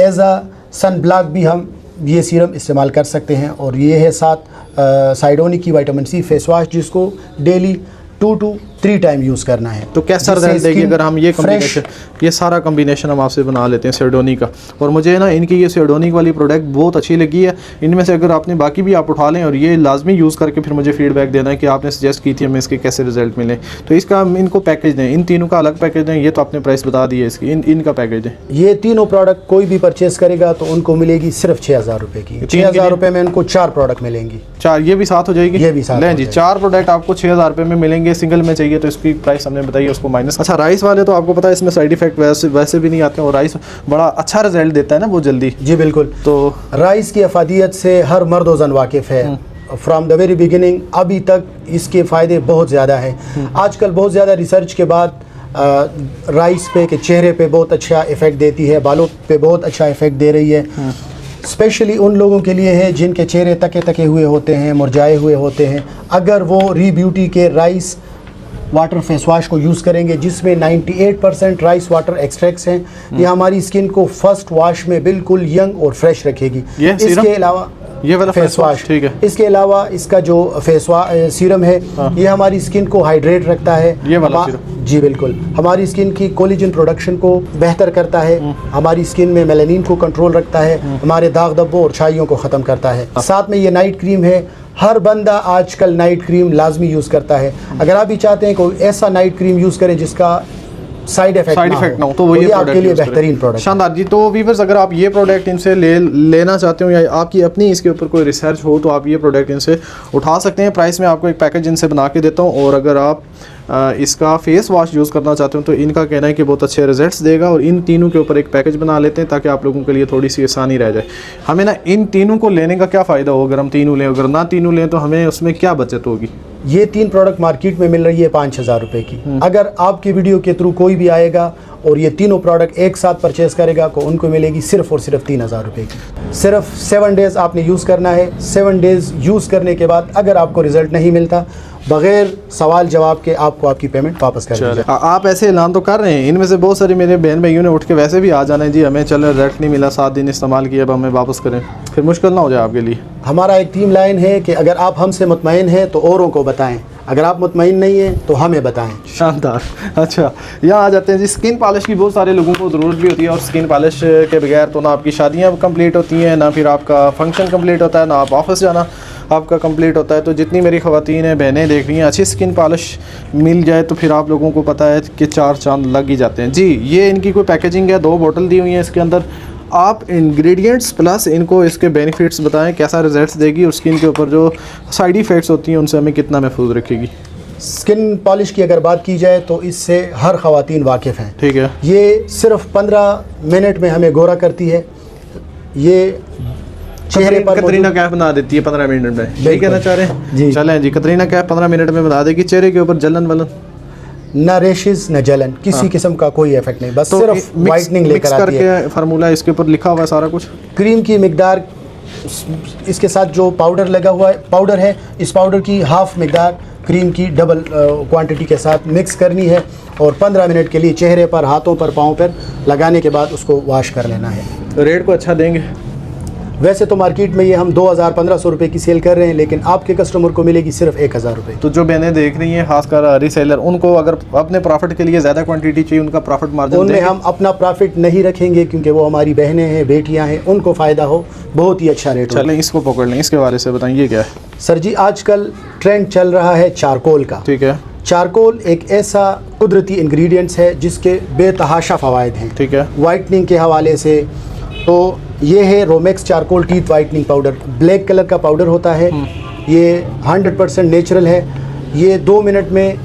Speaker 1: एज अ सन ब्लॉक भी हम ये सीरम इस्तेमाल कर सकते हैं। और ये है साथ साइडोनिक की विटामिन सी फेस वॉश, जिसको डेली 2 to 3 टाइम यूज़ करना है।
Speaker 2: तो कैसा रिजल्ट देगी अगर हम ये कॉम्बिनेशन, ये सारा कॉम्बिनेशन हम आपसे बना लेते हैं सेडोनिक का। और मुझे ना इनकी ये सेडोनिक वाली प्रोडक्ट बहुत अच्छी लगी है। इनमें से अगर आपने बाकी भी आप उठा लें और ये लाजमी यूज़ करके फिर मुझे फीडबैक देना है कि आपने सजेस्ट की थी हमें इसके कैसे रिजल्ट मिले। तो इसका इनको पैकेज दें, इन तीनों का अलग पैकेज दें। ये तो आपने प्राइस बता दी है इसकी, इनका पैकेज दें।
Speaker 1: ये तीनों प्रोडक्ट कोई भी परचेज करेगा तो उनको मिलेगी सिर्फ 6000 रुपये की। 6000 रुपये में उनको 4 प्रोडक्ट मिलेंगी।
Speaker 2: 4 ये भी साथ हो जाएगी?
Speaker 1: ये भी साथ।
Speaker 2: लें जी, 4 प्रोडक्ट आपको 6000 रुपये में मिलेंगे। सिंगल में चाहिए तो इसकी प्राइस हमने बताइए उसको माइनस। अच्छा, राइस वाले तो आपको पता है इसमें साइड इफेक्ट वैसे भी नहीं आते हैं और राइस बड़ा अच्छा रिजल्ट देता है ना बहुत जल्दी।
Speaker 1: जी बिल्कुल। तो राइस की अफादियत से हर मर्द व ज़न वाकिफ़ है। फ्राम द वेरी बिगिनिंग अभी तक इसके फ़ायदे बहुत ज़्यादा हैं। आजकल बहुत ज़्यादा रिसर्च के बाद राइस पे के चेहरे पे बहुत अच्छा इफ़ेक्ट देती है, बालों पे बहुत अच्छा इफ़ेक्ट दे रही है। स्पेशली उन लोगों के लिए है जिनके चेहरे तके हुए होते हैं, मुरझाए हुए होते हैं। अगर वो री ब्यूटी के राइस वाटर फेस वॉश को यूज़ करेंगे जिसमें 98% राइस वाटर एक्सट्रैक्ट्स हैं, ये हमारी स्किन को फर्स्ट वॉश में बिल्कुल यंग और फ्रेश रखेगी। इसके अलावा
Speaker 2: ये वाला
Speaker 1: फेस वॉश,
Speaker 2: ठीक है।
Speaker 1: इसके अलावा इसका जो फेस सीरम है, ये हमारी स्किन को हाइड्रेट रखता है।
Speaker 2: ये वाला सीरम,
Speaker 1: जी बिल्कुल, हमारी स्किन की कोलेजन प्रोडक्शन को बेहतर करता है, हमारी स्किन में मेलानिन को कंट्रोल रखता है, हमारे दाग धब्बों और छाइयों को ख़त्म करता है। साथ में ये नाइट क्रीम है, हर बंदा आजकल नाइट क्रीम लाजमी यूज़ करता है। अगर आप भी चाहते हैं कोई ऐसा नाइट क्रीम यूज़ करें जिसका साइड इफेक्ट ना हो, तो ये आपके लिए बेहतरीन प्रोडक्ट।
Speaker 2: शानदार जी। तो वीवर्स, अगर आप ये प्रोडक्ट इनसे लेना चाहते हो या आपकी अपनी इसके ऊपर कोई रिसर्च हो, तो आप ये प्रोडक्ट इनसे उठा सकते हैं। प्राइस में आपको एक पैकेज इनसे बना के देता हूँ, और अगर आप इसका फेस वॉश यूज़ करना चाहते हो तो इनका कहना है कि बहुत अच्छे रिजल्ट्स देगा, और इन तीनों के ऊपर एक पैकेज बना लेते हैं ताकि आप लोगों के लिए थोड़ी सी आसानी रह जाए। हमें ना इन तीनों को लेने का क्या फ़ायदा होगा? अगर हम तीनों लें, अगर ना तीनों लें तो हमें उसमें क्या बचत होगी?
Speaker 1: ये 3 प्रोडक्ट मार्केट में मिल रही है 5,000 रुपये की। अगर आपकी वीडियो के थ्रू कोई भी आएगा और ये तीनों प्रोडक्ट एक साथ परचेज़ करेगा तो उनको मिलेगी सिर्फ और सिर्फ 3,000 रुपये की। सिर्फ 7 डेज़ आपने यूज़ करना है। 7 डेज़ यूज़ करने के बाद अगर आपको रिज़ल्ट नहीं मिलता, बगैर सवाल जवाब के आपको आपकी पेमेंट वापस कर देंगे।
Speaker 2: आप ऐसे ऐलान तो कर रहे हैं, इनमें से बहुत सारे मेरे बहन भाइयों ने उठ के वैसे भी आ जाना है, जी हमें चलो रिजल्ट नहीं मिला, 7 दिन इस्तेमाल किया, अब हमें वापस करें, फिर मुश्किल ना हो जाए आपके लिए।
Speaker 1: हमारा एक टीम लाइन है कि अगर आप हमसे मुतमईन हैं तो औरों को बताएं, अगर आप मुतमईन नहीं हैं तो हमें बताएं।
Speaker 2: शानदार। अच्छा, यहाँ आ जाते हैं जी। स्किन पॉलिश की बहुत सारे लोगों को ज़रूरत भी होती है, और स्किन पॉलिश के बगैर तो ना आपकी शादियाँ कंप्लीट होती हैं, ना फिर आपका फंक्शन कंप्लीट होता है, ना आप ऑफिस जाना आपका कंप्लीट होता है। तो जितनी मेरी ख़वातीन हैं, बहनें देख रही हैं, अच्छी स्किन पॉलिश मिल जाए तो फिर आप लोगों को पता है कि 4 चांद लग ही जाते हैं जी। ये इनकी कोई पैकेजिंग है, 2 बोतल दी हुई हैं इसके अंदर। आप इंग्रेडिएंट्स प्लस इनको इसके बेनिफिट्स बताएं, कैसा रिजल्ट्स देगी, और स्किन के ऊपर जो साइड इफ़ेक्ट्स होती हैं उनसे हमें कितना महफूज रखेगी।
Speaker 1: स्किन पॉलिश की अगर बात की जाए तो इससे हर ख़वातीन वाकिफ़ हैं।
Speaker 2: ठीक है।
Speaker 1: ये सिर्फ 15 मिनट में हमें गोरा करती है। ये चेहरे पर
Speaker 2: कतरीना कैफ बना देती है 15 मिनट में, यही कहना चाह रहे हैं
Speaker 1: जी?
Speaker 2: चलें जी, कतरीना कैफ 15 मिनट में बना देगी। चेहरे के ऊपर जलन वलन,
Speaker 1: न रेशेस न जलन, किसी किस्म का कोई इफेक्ट नहीं, बस
Speaker 2: तो
Speaker 1: सिर्फ वाइटनिंग लेकर आती है।
Speaker 2: फार्मूला इसके ऊपर लिखा हुआ है सारा कुछ।
Speaker 1: क्रीम की मिकदार, इसके साथ जो पाउडर लगा हुआ है, पाउडर है, इस पाउडर की हाफ मिकदार क्रीम की डबल क्वांटिटी के साथ मिक्स करनी है, और 15 मिनट के लिए चेहरे पर, हाथों पर, पाँव पर लगाने के बाद उसको वॉश कर लेना है।
Speaker 2: रेट को अच्छा देंगे?
Speaker 1: वैसे तो मार्केट में ये हम 2,000-1,500 रुपये की सेल कर रहे हैं, लेकिन आपके कस्टमर को मिलेगी सिर्फ 1,000 रुपये।
Speaker 2: तो जो बहनें देख रही हैं, खासकर रीसेलर, उनको अगर अपने प्रॉफिट के लिए ज़्यादा क्वांटिटी चाहिए, उनका प्रॉफिट मार्जिन
Speaker 1: उनमें हम अपना प्रॉफिट नहीं रखेंगे, क्योंकि वो हमारी बहनें हैं, बेटियां हैं, उनको फ़ायदा हो, बहुत ही अच्छा रेट हो।
Speaker 2: चलें इसको पकड़ लें, इसके बारे से बताइए क्या है।
Speaker 1: सर जी, आजकल ट्रेंड चल रहा है चारकोल का।
Speaker 2: ठीक है।
Speaker 1: चारकोल एक ऐसा कुदरती इंग्रेडिएंट्स है जिसके बेतहाशा फ़वाइद हैं।
Speaker 2: ठीक है।
Speaker 1: वाइटनिंग के हवाले से तो ये है Romex charcoal teeth whitening powder. Black colour का पाउडर होता है, ये 100% नेचुरल है। ये 2 मिनट में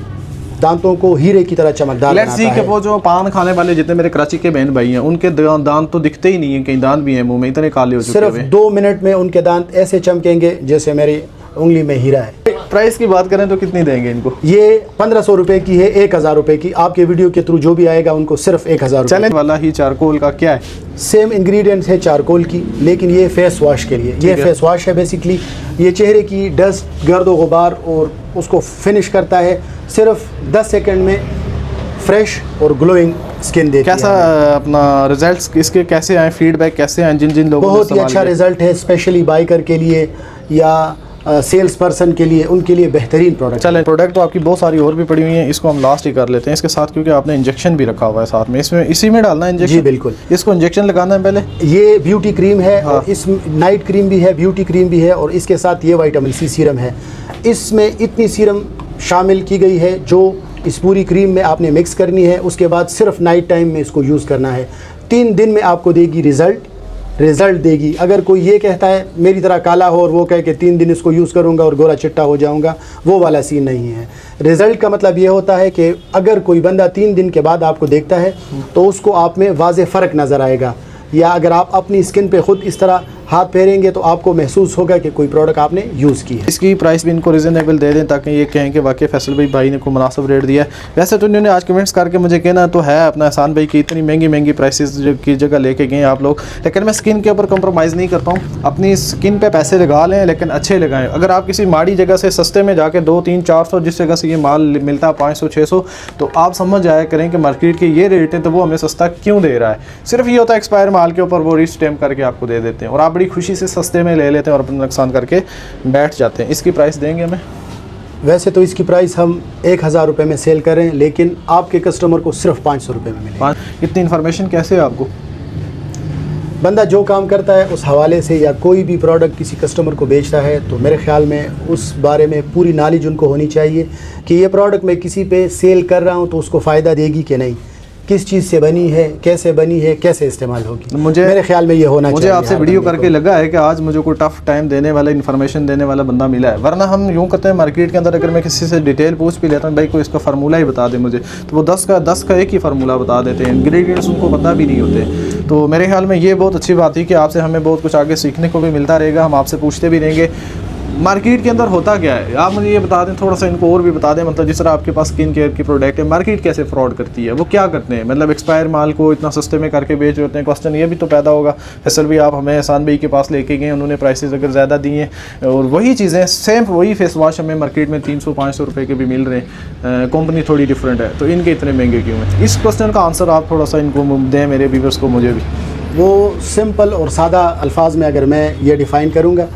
Speaker 1: दांतों को हीरे की तरह चमकदार बनाता है।
Speaker 2: वो जो पान खाने वाले जितने मेरे कराची के बहन भाई हैं, उनके दांत तो दिखते ही नहीं है, कहीं दांत भी हैं मुंह में, इतने काले हो चुके हैं।
Speaker 1: सिर्फ 2 मिनट में उनके दांत ऐसे चमकेंगे जैसे मेरी उंगली में हीरा है।
Speaker 2: प्राइस की बात करें तो कितनी देंगे इनको?
Speaker 1: ये 1,500 रुपये की है, 1,000 रुपये की। आपके वीडियो के थ्रू जो भी आएगा उनको सिर्फ 1,000 रुपये।
Speaker 2: चैलेंज वाला ही चारकोल का क्या है?
Speaker 1: सेम इंग्रेडिएंट्स है चारकोल की, लेकिन ये फेस वॉश के लिए। ये फेस वॉश है बेसिकली। ये चेहरे की डस्ट, गर्द गुबार और उसको फिनिश करता है। सिर्फ 10 सेकंड में फ्रेश और ग्लोइंग स्किन देती है।
Speaker 2: कैसा अपना रिजल्ट्स इसके कैसे आए, फीडबैक कैसे आए जिन जिन लोगों ने
Speaker 1: बहुत ही अच्छा रिजल्ट है, स्पेशली बाइकर के लिए या सेल्स पर्सन के लिए, उनके लिए बेहतरीन प्रोडक्ट।
Speaker 2: चलें, प्रोडक्ट तो आपकी बहुत सारी और भी पड़ी हुई हैं, इसको हम लास्ट ही कर लेते हैं इसके साथ, क्योंकि आपने इंजेक्शन भी रखा हुआ है साथ में। इसमें इसी में डालना है इंजेक्शन?
Speaker 1: जी बिल्कुल,
Speaker 2: इसको इंजेक्शन लगाना है पहले। ये
Speaker 1: ब्यूटी क्रीम है। हाँ। और इस नाइट क्रीम भी है, ब्यूटी क्रीम भी है, और इसके साथ ये विटामिन सी सीरम है। इसमें इतनी सीरम शामिल की गई है जो इस पूरी क्रीम में आपने मिक्स करनी है। उसके बाद सिर्फ नाइट टाइम में इसको यूज़ करना है। 3 दिन में आपको देगी रिज़ल्ट देगी। अगर कोई ये कहता है मेरी तरह काला हो और वो कहे कि 3 दिन इसको यूज़ करूँगा और गोरा चिट्टा हो जाऊँगा, वो वाला सीन नहीं है। रिज़ल्ट का मतलब ये होता है कि अगर कोई बंदा 3 दिन के बाद आपको देखता है तो उसको आप में वाज़े फ़र्क नज़र आएगा। या अगर आप अपनी स्किन पे ख़ुद इस तरह हाथ फेरेंगे तो आपको महसूस होगा कि कोई प्रोडक्ट आपने यूज़ की है।
Speaker 2: इसकी प्राइस भी इनको रीज़नेबल दे दें ताकि ये कहें कि वाकई फैसल भाई ने को मुनासिब रेट दिया है। वैसे तो इन्होंने आज कमेंट्स करके मुझे कहना तो है अपना एहसान भाई की इतनी महंगी प्राइसेस की जगह लेके गए आप लोग, लेकिन मैं स्किन के ऊपर कंप्रोमाइज़ नहीं करता हूँ। अपनी स्किन पे पैसे लगा लें लेकिन अच्छे लगाएं। अगर आप किसी माड़ी जगह से सस्ते में जाके 200-300-400 जिस जगह से ये माल मिलता है 500-600, तो आप समझ जाया करें कि मार्केट के ये रेट हैं तो वो हमें सस्ता क्यों दे रहा है। सिर्फ ये होता है एक्सपायर माल के ऊपर वो रिस्टैम्प करके आपको दे देते हैं और आप बड़ी खुशी से सस्ते में ले लेते हैं और अपना नुकसान करके बैठ जाते हैं। इसकी प्राइस देंगे हमें?
Speaker 1: वैसे तो इसकी प्राइस हम 1000 रुपये में सेल कर रहे हैं, लेकिन आपके कस्टमर को सिर्फ 500 रुपये में मिलेगी।
Speaker 2: इतनी इन्फॉर्मेशन कैसे है आपको?
Speaker 1: बंदा जो काम करता है उस हवाले से, या कोई भी प्रोडक्ट किसी कस्टमर को बेचता है तो मेरे ख्याल में उस बारे में पूरी नॉलेज उनको होनी चाहिए कि ये प्रोडक्ट मैं किसी पे सेल कर रहा हूँ तो उसको फ़ायदा देगी कि नहीं, किस चीज़ से बनी है, कैसे इस्तेमाल होगी। मेरे ख्याल में ये होना चाहिए।
Speaker 2: मुझे आपसे वीडियो करके लगा है कि आज मुझे कोई टफ टाइम देने वाला, इन्फॉर्मेशन देने वाला बंदा मिला है। वरना हम यूँ करते हैं मार्केट के अंदर, अगर मैं किसी से डिटेल पूछ भी लेता हूँ, भाई कोई इसका फार्मूला ही बता दे मुझे, तो वो 10 का एक ही फार्मूला बता देते हैं, इंग्रेडिएंट्स उनको पता भी नहीं होते। तो मेरे ख्याल में ये बहुत अच्छी बात है कि आपसे हमें बहुत कुछ आगे सीखने को भी मिलता रहेगा, हम आपसे पूछते भी रहेंगे मार्केट के अंदर होता क्या है। आप मुझे ये बता दें, थोड़ा सा इनको और भी बता दें, मतलब जिस तरह आपके पास स्किन केयर की प्रोडक्ट है, मार्केट कैसे फ्रॉड करती है, वो क्या करते हैं, मतलब एक्सपायर माल को इतना सस्ते में करके बेच रहे हैं। क्वेश्चन ये भी तो पैदा होगा, फैसल भी आप हमें एहसान भाई के पास लेके गए, उन्होंने प्राइसेस अगर ज़्यादा दिए हैं और वही चीज़ें सेम वही फेस वॉश हमें मार्केट में 300-500 रुपये के भी मिल रहे हैं, कंपनी थोड़ी डिफरेंट है, तो इनके इतने महंगे क्यों हैं? इस क्वेश्चन का आंसर आप थोड़ा सा इनको दें, मेरे व्यूअर्स को, मुझे भी।
Speaker 1: वो सिंपल और सादा अल्फाज में अगर मैं ये डिफ़ाइन करूँगा,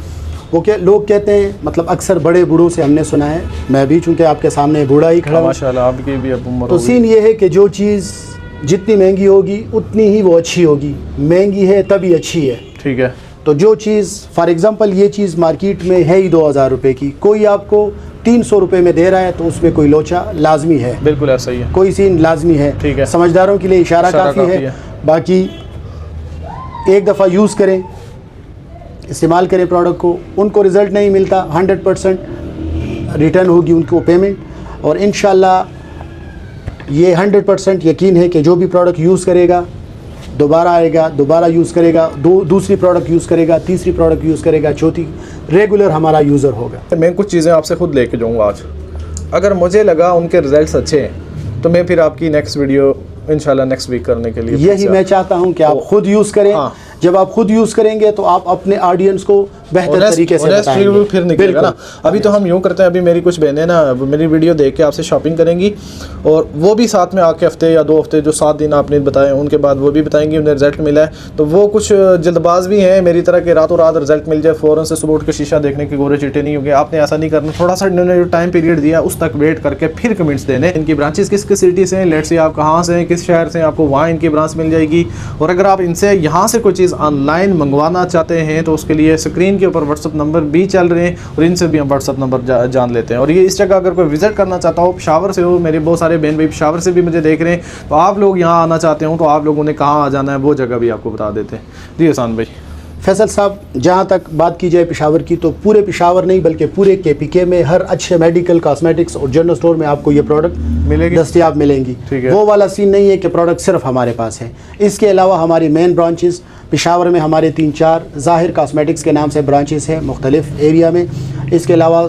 Speaker 1: वो क्या लोग कहते हैं, मतलब अक्सर बड़े बूढ़ों से हमने सुना है, मैं भी चूँकि आपके सामने बूढ़ा ही खड़ा हूँ,
Speaker 2: माशाल्लाह आपकी भी अब उम्र
Speaker 1: तो सीन ये है कि जो चीज़ जितनी महंगी होगी उतनी ही वो अच्छी होगी, महंगी है तभी अच्छी है।
Speaker 2: ठीक है।
Speaker 1: तो जो चीज़ फॉर एग्ज़ाम्पल ये चीज़ मार्केट में है ही 2000 रुपये की, कोई आपको 300 रुपये में दे रहा है तो उसमें कोई लोचा लाजमी है।
Speaker 2: बिल्कुल ऐसा ही है,
Speaker 1: कोई सीन लाजमी है।
Speaker 2: ठीक है।
Speaker 1: समझदारों के लिए इशारा काफ़ी है। बाकी एक दफ़ा यूज़ करें, इस्तेमाल करें प्रोडक्ट को, उनको रिज़ल्ट नहीं मिलता 100% रिटर्न होगी उनको पेमेंट, और इंशाल्लाह ये 100% यकीन है कि जो भी प्रोडक्ट यूज़ करेगा दोबारा आएगा, दोबारा यूज़ करेगा, दूसरी प्रोडक्ट यूज़ करेगा, तीसरी प्रोडक्ट यूज़ करेगा, चौथी, रेगुलर हमारा यूज़र होगा।
Speaker 2: मैं कुछ चीज़ें आपसे खुद लेके जाऊँगा आज, अगर मुझे लगा उनके रिज़ल्ट अच्छे हैं तो मैं फिर आपकी नेक्स्ट वीडियो इंशाल्लाह नेक्स्ट वीक करने के लिए,
Speaker 1: यही मैं चाहता हूं कि आप खुद यूज़ करें। हाँ। जब आप खुद यूज़ करेंगे तो आप अपने ऑडियंस को बेहतर तरीके से बताएंगे।
Speaker 2: फिर निकलेगा ना। अभी तो हम यूँ करते हैं, अभी मेरी कुछ बहनें ना मेरी वीडियो देख के आपसे शॉपिंग करेंगी और वो भी साथ में आके हफ्ते या 2 हफ्ते जो 7 दिन आपने बताए उनके बाद वो भी बताएंगी उन्हें रिजल्ट मिला है। तो वो कुछ जल्दबाज भी हैं मेरी तरह के, रातों रात रिजल्ट मिल जाए, फ़ौरन से सुबह उठ के शीशा देखने के गोरे चिट्टे नहीं होंगे। आपने ऐसा नहीं करना, थोड़ा सा इन्होंने जो टाइम पीरियड दिया उस तक वेट करके फिर कमेंट्स देने। इनकी ब्रांचेस किस किस सिटी से हैं, लेट्स से आप कहाँ से हैं, किस शहर से, आपको वहाँ इनकी ब्रांच मिल जाएगी। और अगर आप इनसे यहाँ से कोई चीज़ ऑनलाइन मंगवाना चाहते हैं तो उसके लिए स्क्रीन के ऊपर व्हाट्सअप नंबर भी चल रहे हैं और इनसे भी हम व्हाट्सअप नंबर जान लेते हैं। और ये इस जगह अगर कोई विजिट करना चाहता हो, पेशावर से हो, मेरे बहुत सारे बहन भाई पेशावर से भी मुझे देख रहे हैं, तो आप लोग यहाँ आना चाहते हो तो आप लोगों ने कहाँ आ जाना है वो जगह भी आपको बता देते हैं। जी एहसान भाई।
Speaker 1: फैसल साहब, जहाँ तक बात की जाए पेशावर की, तो पूरे पेशावर नहीं बल्कि पूरे KPK में हर अच्छे मेडिकल, कॉस्मेटिक्स और जनरल स्टोर में आपको ये प्रोडक्ट
Speaker 2: मिलेगी,
Speaker 1: दस्तियाब मिलेंगी। वो वाला सीन नहीं है कि प्रोडक्ट सिर्फ हमारे पास है। इसके अलावा हमारी मेन ब्रांचेस पेशावर में हमारे 3-4 ज़ाहिर कॉस्मेटिक्स के नाम से ब्रांचेस हैं मुख्तलिफ एरिया में। इसके अलावा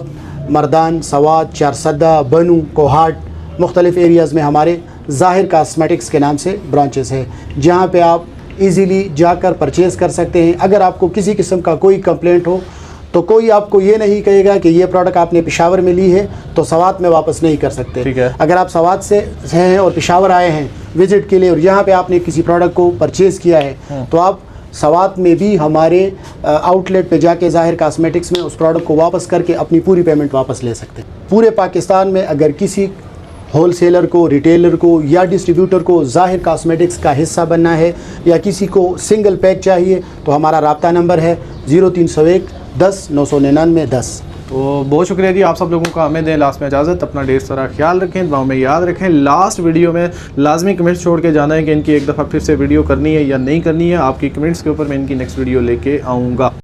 Speaker 1: मर्दान, सवाद, चारसदा, बनू, कोहाट, मुख्तलिफ एरियाज़ में हमारे ज़ाहिर कॉस्मेटिक्स के नाम से ब्रांचेस हैं, जहाँ पे आप इजीली जाकर परचेज़ कर सकते हैं। अगर आपको किसी किस्म का कोई कंप्लेंट हो तो कोई आपको ये नहीं कहेगा कि ये प्रोडक्ट आपने पेशावर में ली है तो सवात में वापस नहीं कर सकते।
Speaker 2: ठीक है।
Speaker 1: अगर आप सवात से हैं और पेशावर आए हैं विज़िट के लिए और यहाँ पे आपने किसी प्रोडक्ट को परचेज़ किया है तो आप सवात में भी हमारे आउटलेट पे जाके ज़ाहिर कॉस्मेटिक्स में उस प्रोडक्ट को वापस करके अपनी पूरी पेमेंट वापस ले सकते हैं। पूरे पाकिस्तान में अगर किसी होलसेलर को, रिटेलर को या डिस्ट्रीब्यूटर को ज़ाहिर कॉस्मेटिक्स का हिस्सा बनना है या किसी को सिंगल पैक चाहिए तो हमारा राब्ता नंबर है 0301 10 999 10।
Speaker 2: तो बहुत शुक्रिया जी आप सब लोगों का। हमें दें लास्ट में इजाज़त। अपना ढेर सारा ख्याल रखें, दुआओं में याद रखें। लास्ट वीडियो में लाजमी कमेंट्स छोड़ के जाना है कि इनकी एक दफ़ा फिर से वीडियो करनी है या नहीं करनी है। आपकी कमेंट्स के ऊपर मैं इनकी नेक्स्ट वीडियो लेके आऊँगा।